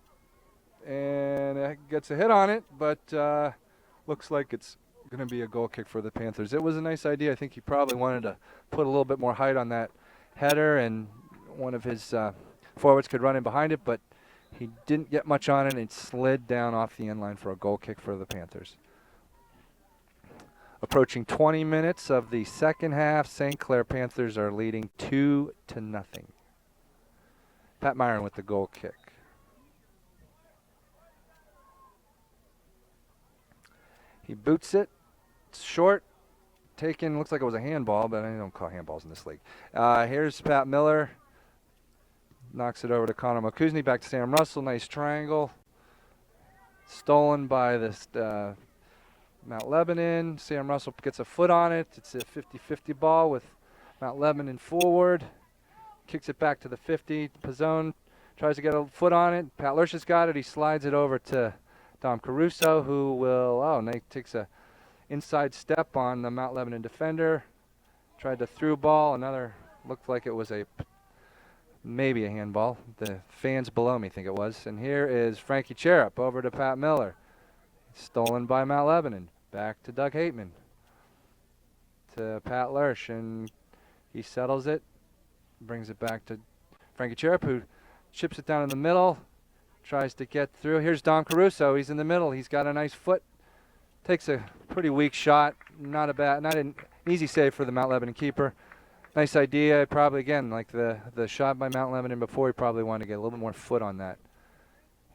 and it gets a hit on it, but looks like it's going to be a goal kick for the Panthers. It was a nice idea. I think he probably wanted to put a little bit more height on that header, and one of his forwards could run in behind it, but he didn't get much on it, and it slid down off the end line for a goal kick for the Panthers. Approaching 20 minutes of the second half. St. Clair Panthers are leading 2-0. Pat Myron with the goal kick. He boots it. It's short. Taken. Looks like it was a handball, but I don't call handballs in this league. Here's Pat Miller. Knocks it over to Connor Mokuzny. Back to Sam Russell. Nice triangle. Stolen by this Mount Lebanon. Sam Russell gets a foot on it. It's a 50-50 ball with Mount Lebanon forward. Kicks it back to the 50. Pizzone tries to get a foot on it. Pat Lurch has got it. He slides it over to Dom Caruso, who will, takes a inside step on the Mount Lebanon defender. Tried the through ball. Another, looked like it was maybe a handball. The fans below me think it was. And here is Frankie Cherub over to Pat Miller. Stolen by Mount Lebanon. Back to Doug Hateman. To Pat Lurch, and he settles it. Brings it back to Frankie Cherub, who chips it down in the middle. Tries to get through. Here's Dom Caruso. He's in the middle. He's got a nice foot. Takes a pretty weak shot. Not an easy save for the Mount Lebanon keeper. Nice idea. Probably, again, like the shot by Mount Lebanon before, he probably wanted to get a little bit more foot on that.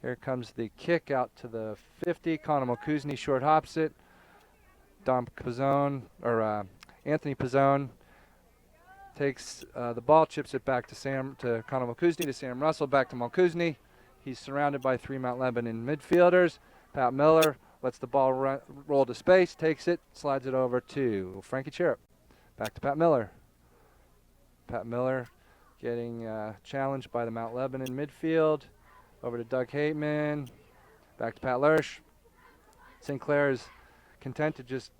Here comes the kick out to the 50. Connor Mokuzny short hops it. Anthony Pizzone takes the ball, chips it back to Connor Mokuzny, to Sam Russell, back to Mokuzny. He's surrounded by 3 Mount Lebanon midfielders. Pat Miller lets the ball roll to space, takes it, slides it over to Frankie Cherub. Back to Pat Miller. Pat Miller getting challenged by the Mount Lebanon midfield. Over to Doug Hateman. Back to Pat Lurch. St. Clair is content to just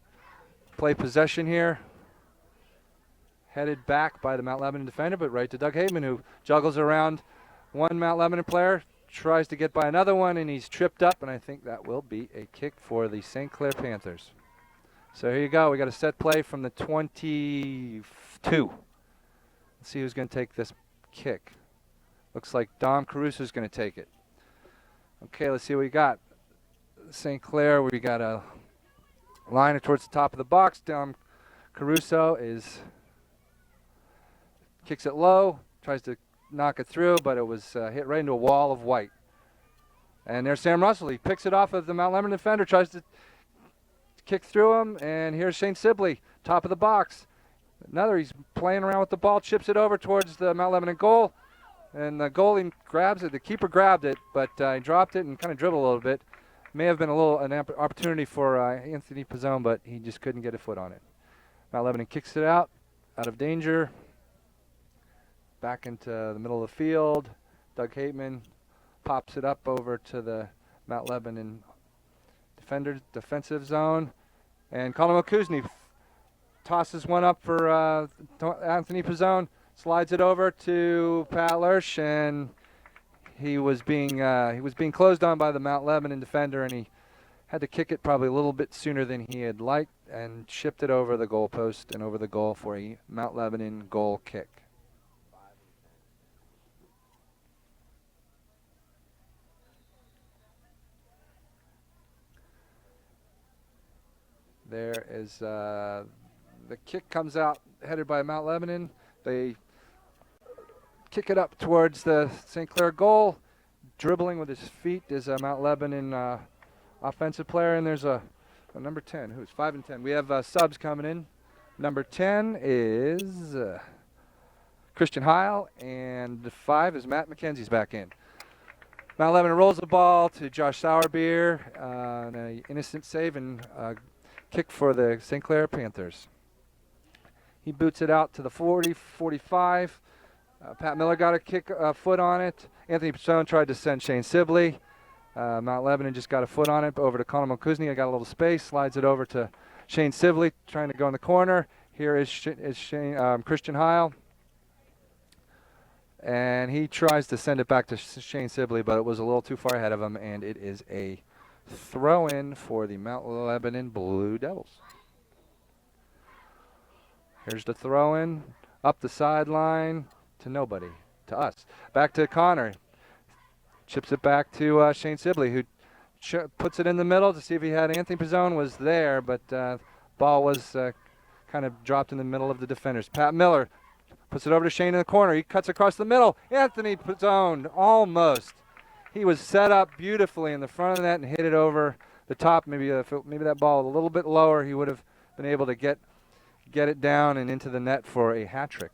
play possession here. Headed back by the Mount Lebanon defender, but right to Doug Hateman, who juggles around one Mount Lebanon player, tries to get by another one, and he's tripped up, and I think that will be a kick for the St. Clair Panthers. So here you go. We got a set play from the 22. Let's see who's going to take this kick. Looks like Dom Caruso is going to take it. Okay, let's see what we got. St. Clair, we got a liner towards the top of the box. Dom Caruso kicks it low, tries to knock it through, but it was hit right into a wall of white. And there's Sam Russell. He picks it off of the Mount Lebanon defender, tries to kick through him, and here's Shane Sibley, top of the box. He's playing around with the ball, chips it over towards the Mount Lebanon goal. And the goalie grabs it. The keeper grabbed it, but he dropped it and kind of dribbled a little bit. May have been an opportunity for Anthony Pizzone, but he just couldn't get a foot on it. Mount Lebanon kicks it out of danger. Back into the middle of the field. Doug Hateman pops it up over to the Mount Lebanon defensive zone. And Colin Mokuzny tosses one up for Anthony Pizzone. Slides it over to Pat Lurch, and he was being closed on by the Mount Lebanon defender, and he had to kick it probably a little bit sooner than he had liked, and shipped it over the goalpost and over the goal for a Mount Lebanon goal kick. There is the kick comes out headed by Mount Lebanon. They kick it up towards the St. Clair goal. Dribbling with his feet is a Mount Lebanon offensive player, and there's a number 10. Who's 5 and 10? We have subs coming in. Number 10 is Christian Heil, and 5 is Matt McKenzie's back in. Mount Lebanon rolls the ball to Josh Sourbeer, an innocent save and kick for the St. Clair Panthers. He boots it out to the 40, 45. Pat Miller got a foot on it. Anthony Pizzone tried to send Shane Sibley. Mount Lebanon just got a foot on it over to Connor Mokuzny. I got a little space, slides it over to Shane Sibley, trying to go in the corner. Here is Christian Heil. And he tries to send it back to Shane Sibley, but it was a little too far ahead of him, and it is a throw-in for the Mount Lebanon Blue Devils. Here's the throw-in, up the sideline to nobody, to us. Back to Connor. Chips it back to Shane Sibley, who puts it in the middle to see if he had Anthony Pizzone was there, but Ball was kind of dropped in the middle of the defenders. Pat Miller puts it over to Shane in the corner. He cuts across the middle. Anthony Pizzone, almost. He was set up beautifully in the front of the net and hit it over the top. Maybe that ball a little bit lower, he would have been able to get it down and into the net for a hat trick.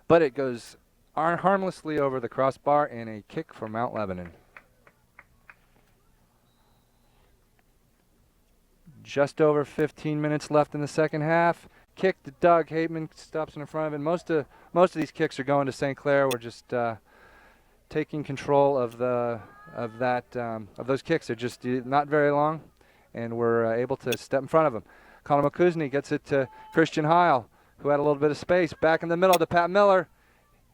But it goes harmlessly over the crossbar and a kick for Mount Lebanon. Just over 15 minutes left in the second half. Kick to Doug Hateman, stops in front of it. Most of these kicks are going to St. Clair. We're just taking control of those kicks. They're just not very long, and we're able to step in front of them. Connor McCusney gets it to Christian Heil, who had a little bit of space. Back in the middle to Pat Miller.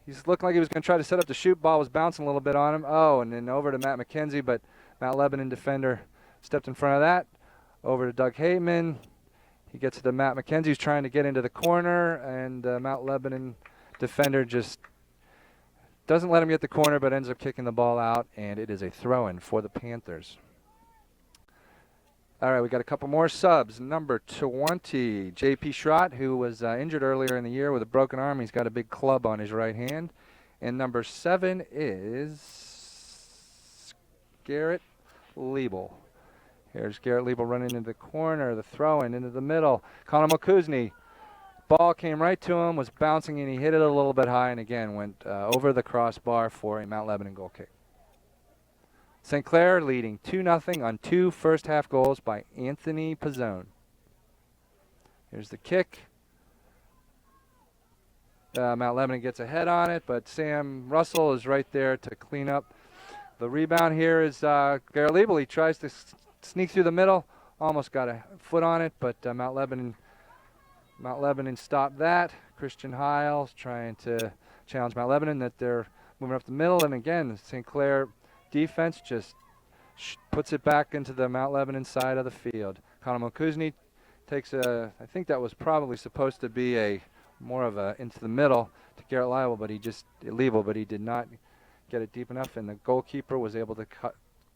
He's looking like he was going to try to set up the shoot. Ball was bouncing a little bit on him. Oh, and then over to Matt McKenzie, but Mount Lebanon defender stepped in front of that. Over to Doug Hateman. He gets it to Matt McKenzie, who's trying to get into the corner, and Mount Lebanon defender just doesn't let him get the corner, but ends up kicking the ball out, and it is a throw-in for the Panthers. All right, we got a couple more subs. Number 20, J.P. Schrott, who was injured earlier in the year with a broken arm. He's got a big club on his right hand. And number 7 is Garrett Liebel. Here's Garrett Liebel running into the corner, the throw-in into the middle. Connor McCusney. Ball came right to him, was bouncing, and he hit it a little bit high, and again went over the crossbar for a Mount Lebanon goal kick. St. Clair leading 2-0 on 2 first-half goals by Anthony Pizzone. Here's the kick. Mount Lebanon gets a head on it, but Sam Russell is right there to clean up. The rebound here is Garrett Liebel. He tries to sneak through the middle, almost got a foot on it, but Mount Lebanon stopped that. Christian Heil's trying to challenge Mount Lebanon that they're moving up the middle, and again, St. Clair defense just puts it back into the Mount Lebanon side of the field. Connor McCusney takes I think that was probably supposed to be more of a into the middle to Garrett Liebel, but he did not get it deep enough, and the goalkeeper was able to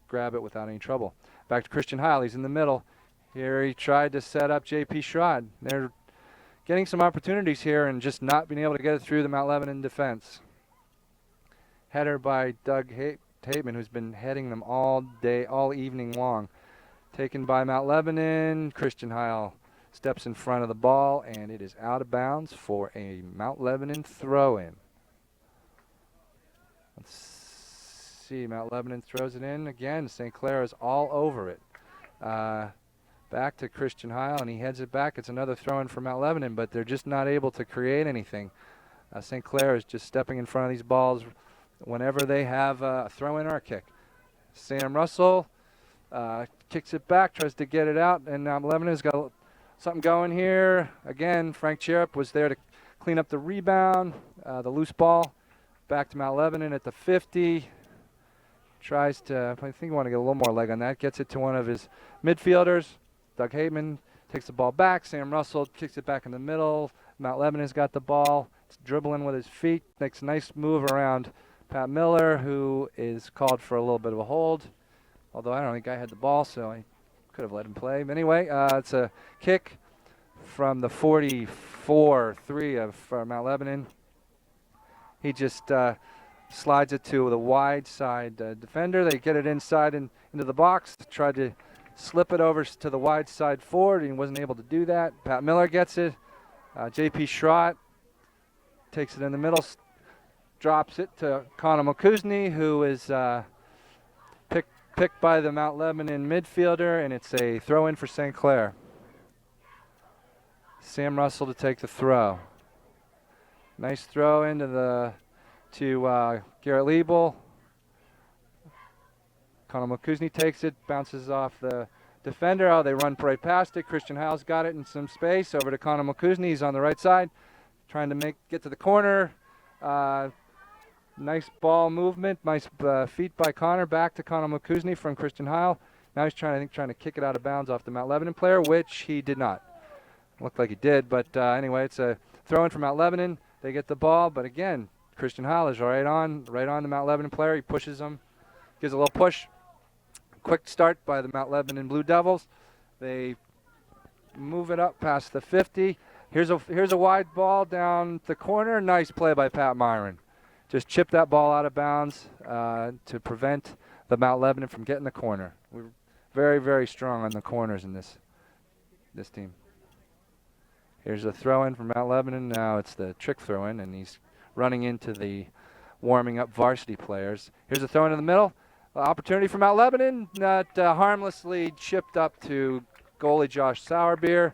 grab it without any trouble. Back to Christian Heil. He's in the middle. Here he tried to set up J.P. Schrott. They're getting some opportunities here and just not being able to get it through the Mount Lebanon defense. Header by Doug Hateman, who's been heading them all evening long. Taken by Mount Lebanon. Christian Heil steps in front of the ball, and it is out of bounds for a Mount Lebanon throw-in. Let's see, Mount Lebanon throws it in again. St. Clair is all over it. Back to Christian Heil, and he heads it back. It's another throw-in for Mount Lebanon, but they're just not able to create anything. St. Clair is just stepping in front of these balls whenever they have a throw-in or a kick. Sam Russell kicks it back, tries to get it out, and Mount Lebanon's got something going here. Again, Frank Cherup was there to clean up the rebound, the loose ball. Back to Mount Lebanon at the 50. Tries to, I think you want to get a little more leg on that. Gets it to one of his midfielders. Doug Hateman takes the ball back. Sam Russell kicks it back in the middle. Mount Lebanon's got the ball. It's dribbling with his feet. Makes a nice move around Pat Miller, who is called for a little bit of a hold. Although I don't think I had the ball, so I could have let him play. But anyway, it's a kick from the 44-3 of Mount Lebanon. He just slides it to the wide side defender. They get it inside and into the box. Tried to slip it over to the wide side forward, and he wasn't able to do that. Pat Miller gets it. J.P. Schrott takes it in the middle, drops it to Connor McCusney, who is picked by the Mount Lebanon midfielder, and it's a throw-in for St. Clair. Sam Russell to take the throw. Nice throw into to Garrett Liebel. Connor McCusney takes it, bounces off the defender. Oh, they run right past it. Christian Heil's got it in some space. Over to Connor McCusney. He's on the right side, trying to get to the corner. Nice ball movement. Nice feet by Connor. Back to Connor McCusney from Christian Heil. Now he's trying to kick it out of bounds off the Mount Lebanon player, which he did not. Looked like he did, but anyway, it's a throw-in from Mount Lebanon. They get the ball, but again, Christian Heil is right on the Mount Lebanon player. He pushes him, gives a little push. Quick start by the Mount Lebanon Blue Devils. They move it up past the 50. Here's a wide ball down the corner. Nice play by Pat Myron. Just chipped that ball out of bounds to prevent the Mount Lebanon from getting the corner. We're very, very strong on the corners in this team. Here's a throw-in from Mount Lebanon. Now it's the trick throw-in, and he's running into the warming up varsity players. Here's a throw-in in the middle. Opportunity for Mount Lebanon. Not harmlessly chipped up to goalie Josh Sourbeer.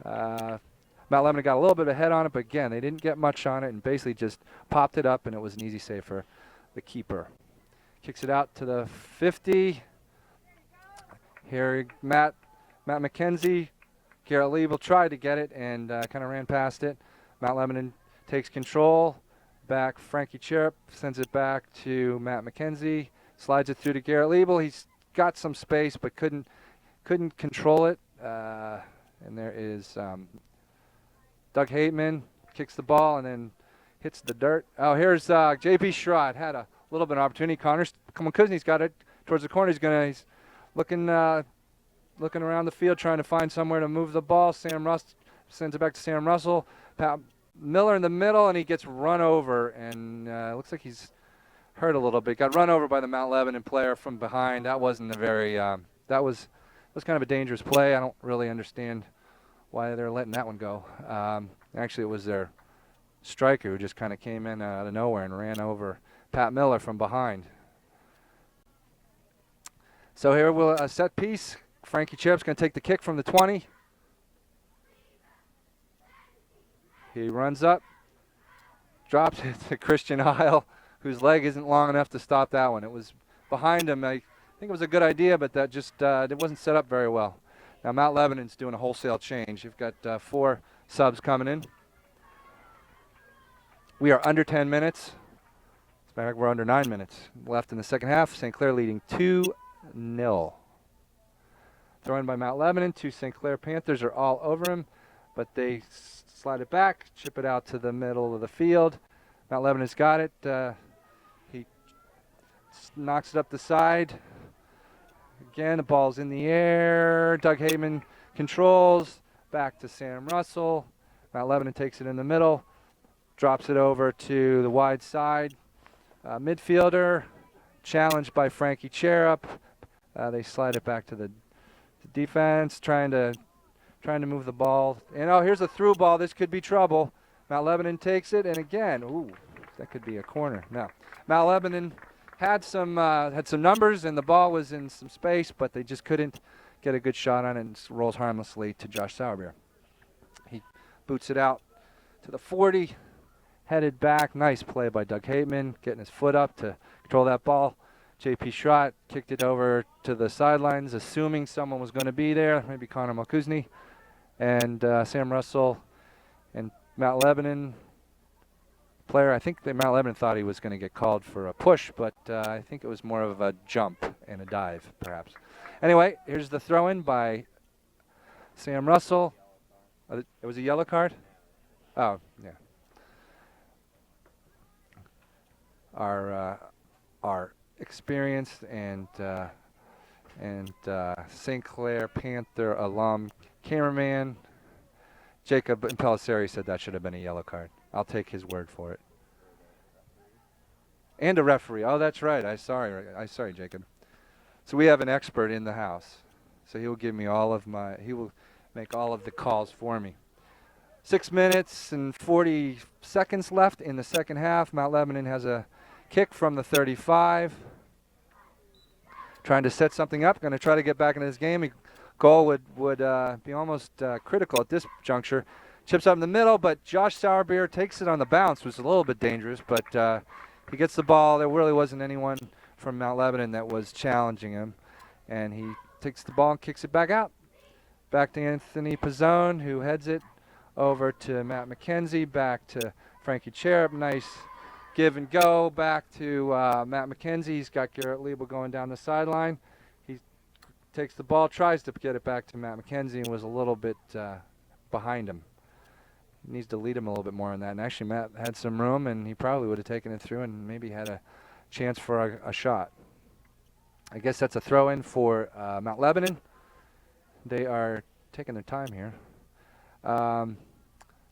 Mount Lebanon got a little bit of a head on it, but again, they didn't get much on it and basically just popped it up, and it was an easy save for the keeper. Kicks it out to the 50. Here, Matt McKenzie. Garrett Liebel tried to get it and kind of ran past it. Mount Lebanon takes control. Back, Frankie Cherub sends it back to Matt McKenzie. Slides it through to Garrett Liebel. He's got some space but couldn't control it. And there is Doug Hateman kicks the ball and then hits the dirt. Oh, here's J.P. Schrott. Had a little bit of opportunity. Connors Kuzny's got it towards the corner. He's looking around the field trying to find somewhere to move the ball. Sam Russ sends it back to Sam Russell. Pat Miller in the middle, and he gets run over, and looks like he's hurt a little bit. Got run over by the Mount Lebanon player from behind. That wasn't a very that was kind of a dangerous play. I don't really understand why they're letting that one go. Actually, it was their striker who just kind of came in out of nowhere and ran over Pat Miller from behind. So here we'll a set piece. Frankie Cherub's going to take the kick from the 20. He runs up, drops it to Christian Heil, whose leg isn't long enough to stop that one. It was behind him. I think it was a good idea, but that just it wasn't set up very well. Now Mount Lebanon's doing a wholesale change. You've got 4 subs coming in. We are under 10 minutes. As a matter of fact, we're under 9 minutes left in the second half. St. Clair leading 2-0. Thrown by Mount Lebanon. 2 St. Clair Panthers are all over him, but they slide it back, chip it out to the middle of the field. Mount Lebanon's got it. He knocks it up the side. Again, the ball's in the air. Doug Hateman controls. Back to Sam Russell. Mount Lebanon takes it in the middle. Drops it over to the wide side. Midfielder. Challenged by Frankie Cherub. They slide it back to the defense, trying to move the ball. And here's a through ball. This could be trouble. Mount Lebanon takes it, and again, that could be a corner. No, Mount Lebanon had some numbers, and the ball was in some space, but they just couldn't get a good shot on it, and rolls harmlessly to Josh Sourbeer. He boots it out to the 40, headed back. Nice play by Doug Hateman, getting his foot up to control that ball. J.P. Schrott kicked it over to the sidelines, assuming someone was going to be there, maybe Connor Malkuzny. And Sam Russell and Mount Lebanon player, I think Mount Lebanon thought he was going to get called for a push, but I think it was more of a jump and a dive, perhaps. Anyway, here's the throw-in by Sam Russell. It was a yellow card? Oh, yeah. Our experienced and St. Clair Panther alum cameraman Jacob Pelisseri said that should have been a yellow card. I'll take his word for it. And a referee. Oh, that's right. I'm sorry, Jacob. So we have an expert in the house. So he will make all of the calls for me. 6 minutes and 40 seconds left in the second half. Mount Lebanon has a kick from the 35. Trying to set something up. Going to try to get back into this game. A goal would be almost critical at this juncture. Chips up in the middle, but Josh Sourbeer takes it on the bounce, which was a little bit dangerous, but he gets the ball. There really wasn't anyone from Mount Lebanon that was challenging him, and he takes the ball and kicks it back out. Back to Anthony Pizzone, who heads it over to Matt McKenzie, back to Frankie Cherub. Nice give and go back to Matt McKenzie. He's got Garrett Liebel going down the sideline. He takes the ball, tries to get it back to Matt McKenzie, and was a little bit behind him. He needs to lead him a little bit more on that. And actually, Matt had some room, and he probably would have taken it through and maybe had a chance for a shot. I guess that's a throw-in for Mount Lebanon. They are taking their time here. Down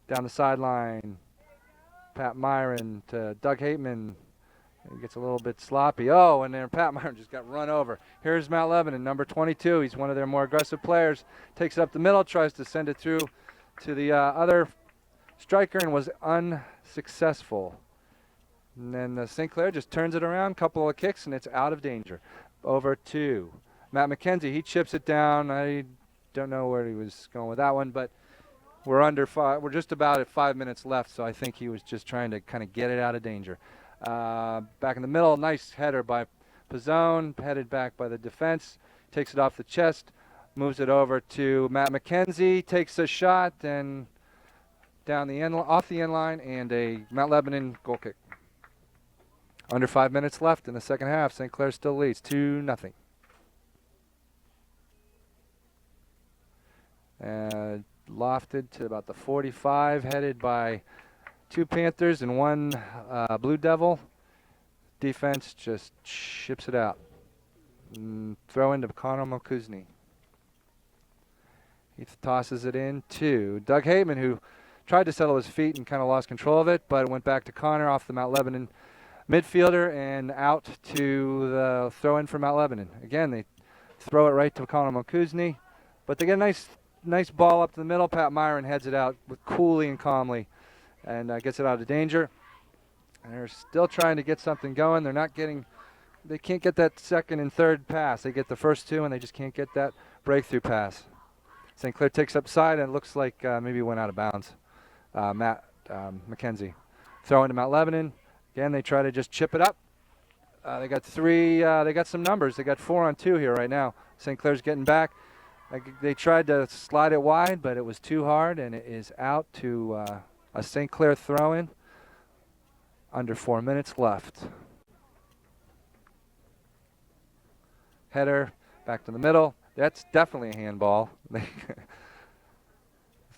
the sideline, Pat Myron to Doug Hateman. He gets a little bit sloppy. Oh, and then Pat Myron just got run over. Here's Mount Lebanon, number 22. He's one of their more aggressive players. Takes it up the middle, tries to send it through to the other striker and was unsuccessful. And then St. Clair just turns it around, couple of kicks, and it's out of danger. Over to Matt McKenzie. He chips it down. I don't know where he was going with that one, but we're under five. We're just about at 5 minutes left, so I think he was just trying to kind of get it out of danger. Back in the middle, nice header by Pizzone, headed back by the defense. Takes it off the chest, moves it over to Matt McKenzie, takes a shot, and down the end, off the end line, and a Mount Lebanon goal kick. Under 5 minutes left in the second half. St. Clair still leads 2-0. Lofted to about the 45, headed by 2 Panthers and 1 Blue Devil. Defense just ships it out. Throw into Connor Mokuzny. He tosses it in to Doug Hateman, who tried to settle his feet and kind of lost control of it, but it went back to Connor off the Mount Lebanon midfielder and out to the throw-in for Mount Lebanon. Again, they throw it right to Connor Mokuzny, but they get a nice ball up to the middle. Pat Myron heads it out coolly and calmly and gets it out of danger. And they're still trying to get something going. They can't get that second and third pass. They get the first 2, and they just can't get that breakthrough pass. St. Clair takes up side, and it looks like maybe went out of bounds. Matt McKenzie. Throw into Mount Lebanon. Again, they try to just chip it up. They got 3. They got some numbers. They got 4-on-2 here right now. St. Clair's getting back. They tried to slide it wide, but it was too hard, and it is out to a St. Clair throw-in. Under 4 minutes left. Header back to the middle. That's definitely a handball. With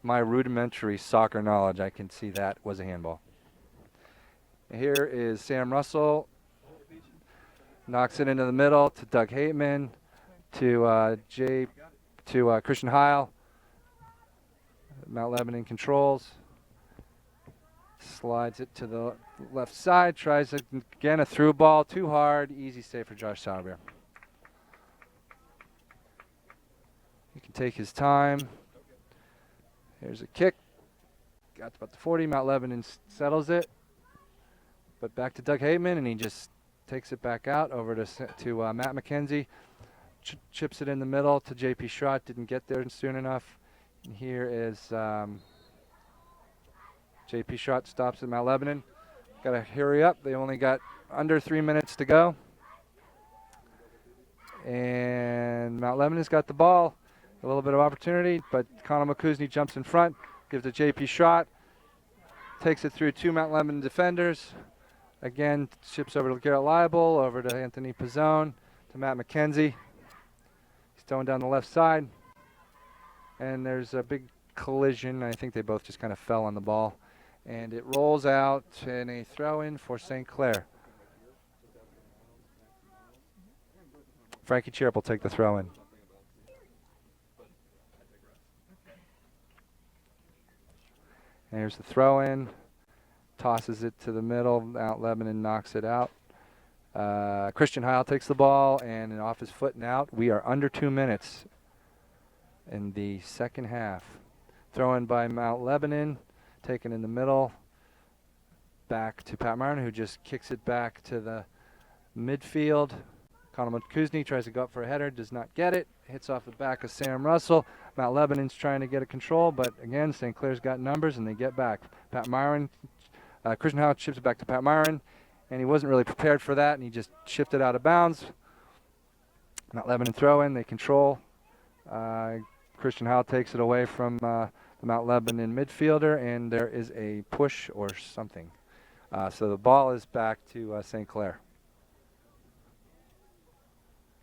my rudimentary soccer knowledge, I can see that was a handball. Here is Sam Russell. Knocks it into the middle to Doug Hateman, to Christian Heil. Mount Lebanon controls. Slides it to the left side. Tries again a through ball. Too hard. Easy save for Josh Sauber. He can take his time. Here's a kick. Got to about the 40. Mount Lebanon settles it. But back to Doug Hateman, and he just takes it back out over to Matt McKenzie. Chips it in the middle to J.P. Schrott. Didn't get there soon enough. And here is J.P. Schrott stops at Mount Lebanon. Got to hurry up. They only got under 3 minutes to go. And Mount Lebanon's got the ball. A little bit of opportunity, but Connor Mokuzny jumps in front, gives it J.P. Schrott. Takes it through 2 Mount Lebanon defenders. Again, ships over to Garrett Leibel, over to Anthony Pizzone, to Matt McKenzie. He's throwing down the left side. And there's a big collision. I think they both just kind of fell on the ball. And it rolls out in a throw-in for St. Clair. Frankie Chirp will take the throw-in. And here's the throw-in. Tosses it to the middle. Mount Lebanon knocks it out. Christian Heil takes the ball and off his foot and out. We are under 2 minutes in the second half. Throw-in by Mount Lebanon. Taken in the middle. Back to Pat Myron, who just kicks it back to the midfield. Connor Mokuzny tries to go up for a header. Does not get it. Hits off the back of Sam Russell. Mount Lebanon's trying to get a control, but again, St. Clair's got numbers, and they get back. Pat Myron, Christian Howard chips it back to Pat Myron, and he wasn't really prepared for that, and he just chipped it out of bounds. Mount Lebanon throw-in, they control. Christian Howell takes it away from the Mount Lebanon midfielder, and there is a push or something. So the ball is back to St. Clair.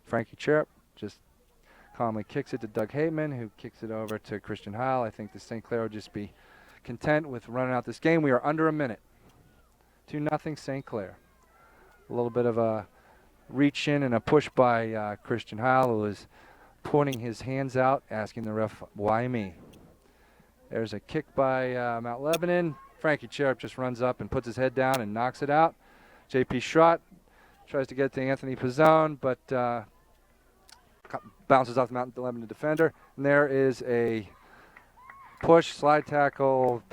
Frankie Chirp just calmly kicks it to Doug Hateman, who kicks it over to Christian Heil. I think the St. Clair will just be content with running out this game. We are under a minute. 2-0 St. Clair. A little bit of a reach in and a push by Christian Heil, who was pointing his hands out, asking the ref, why me? There's a kick by Mount Lebanon. Frankie Cherub just runs up and puts his head down and knocks it out. J.P. Schrott tries to get to Anthony Pizzone, but bounces off the Mount Lebanon defender. And there is a push, slide tackle,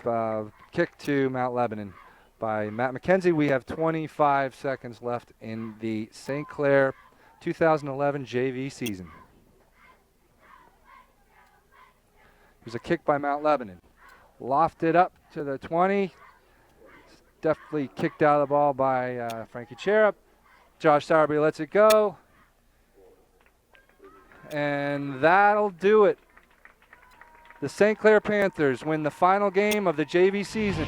kick to Mount Lebanon by Matt McKenzie. We have 25 seconds left in the St. Clair 2011 JV season. There's a kick by Mount Lebanon. Lofted up to the 20. Definitely kicked out of the ball by Frankie Cherub. Josh Sowerby lets it go. And that'll do it. The St. Clair Panthers win the final game of the JV season.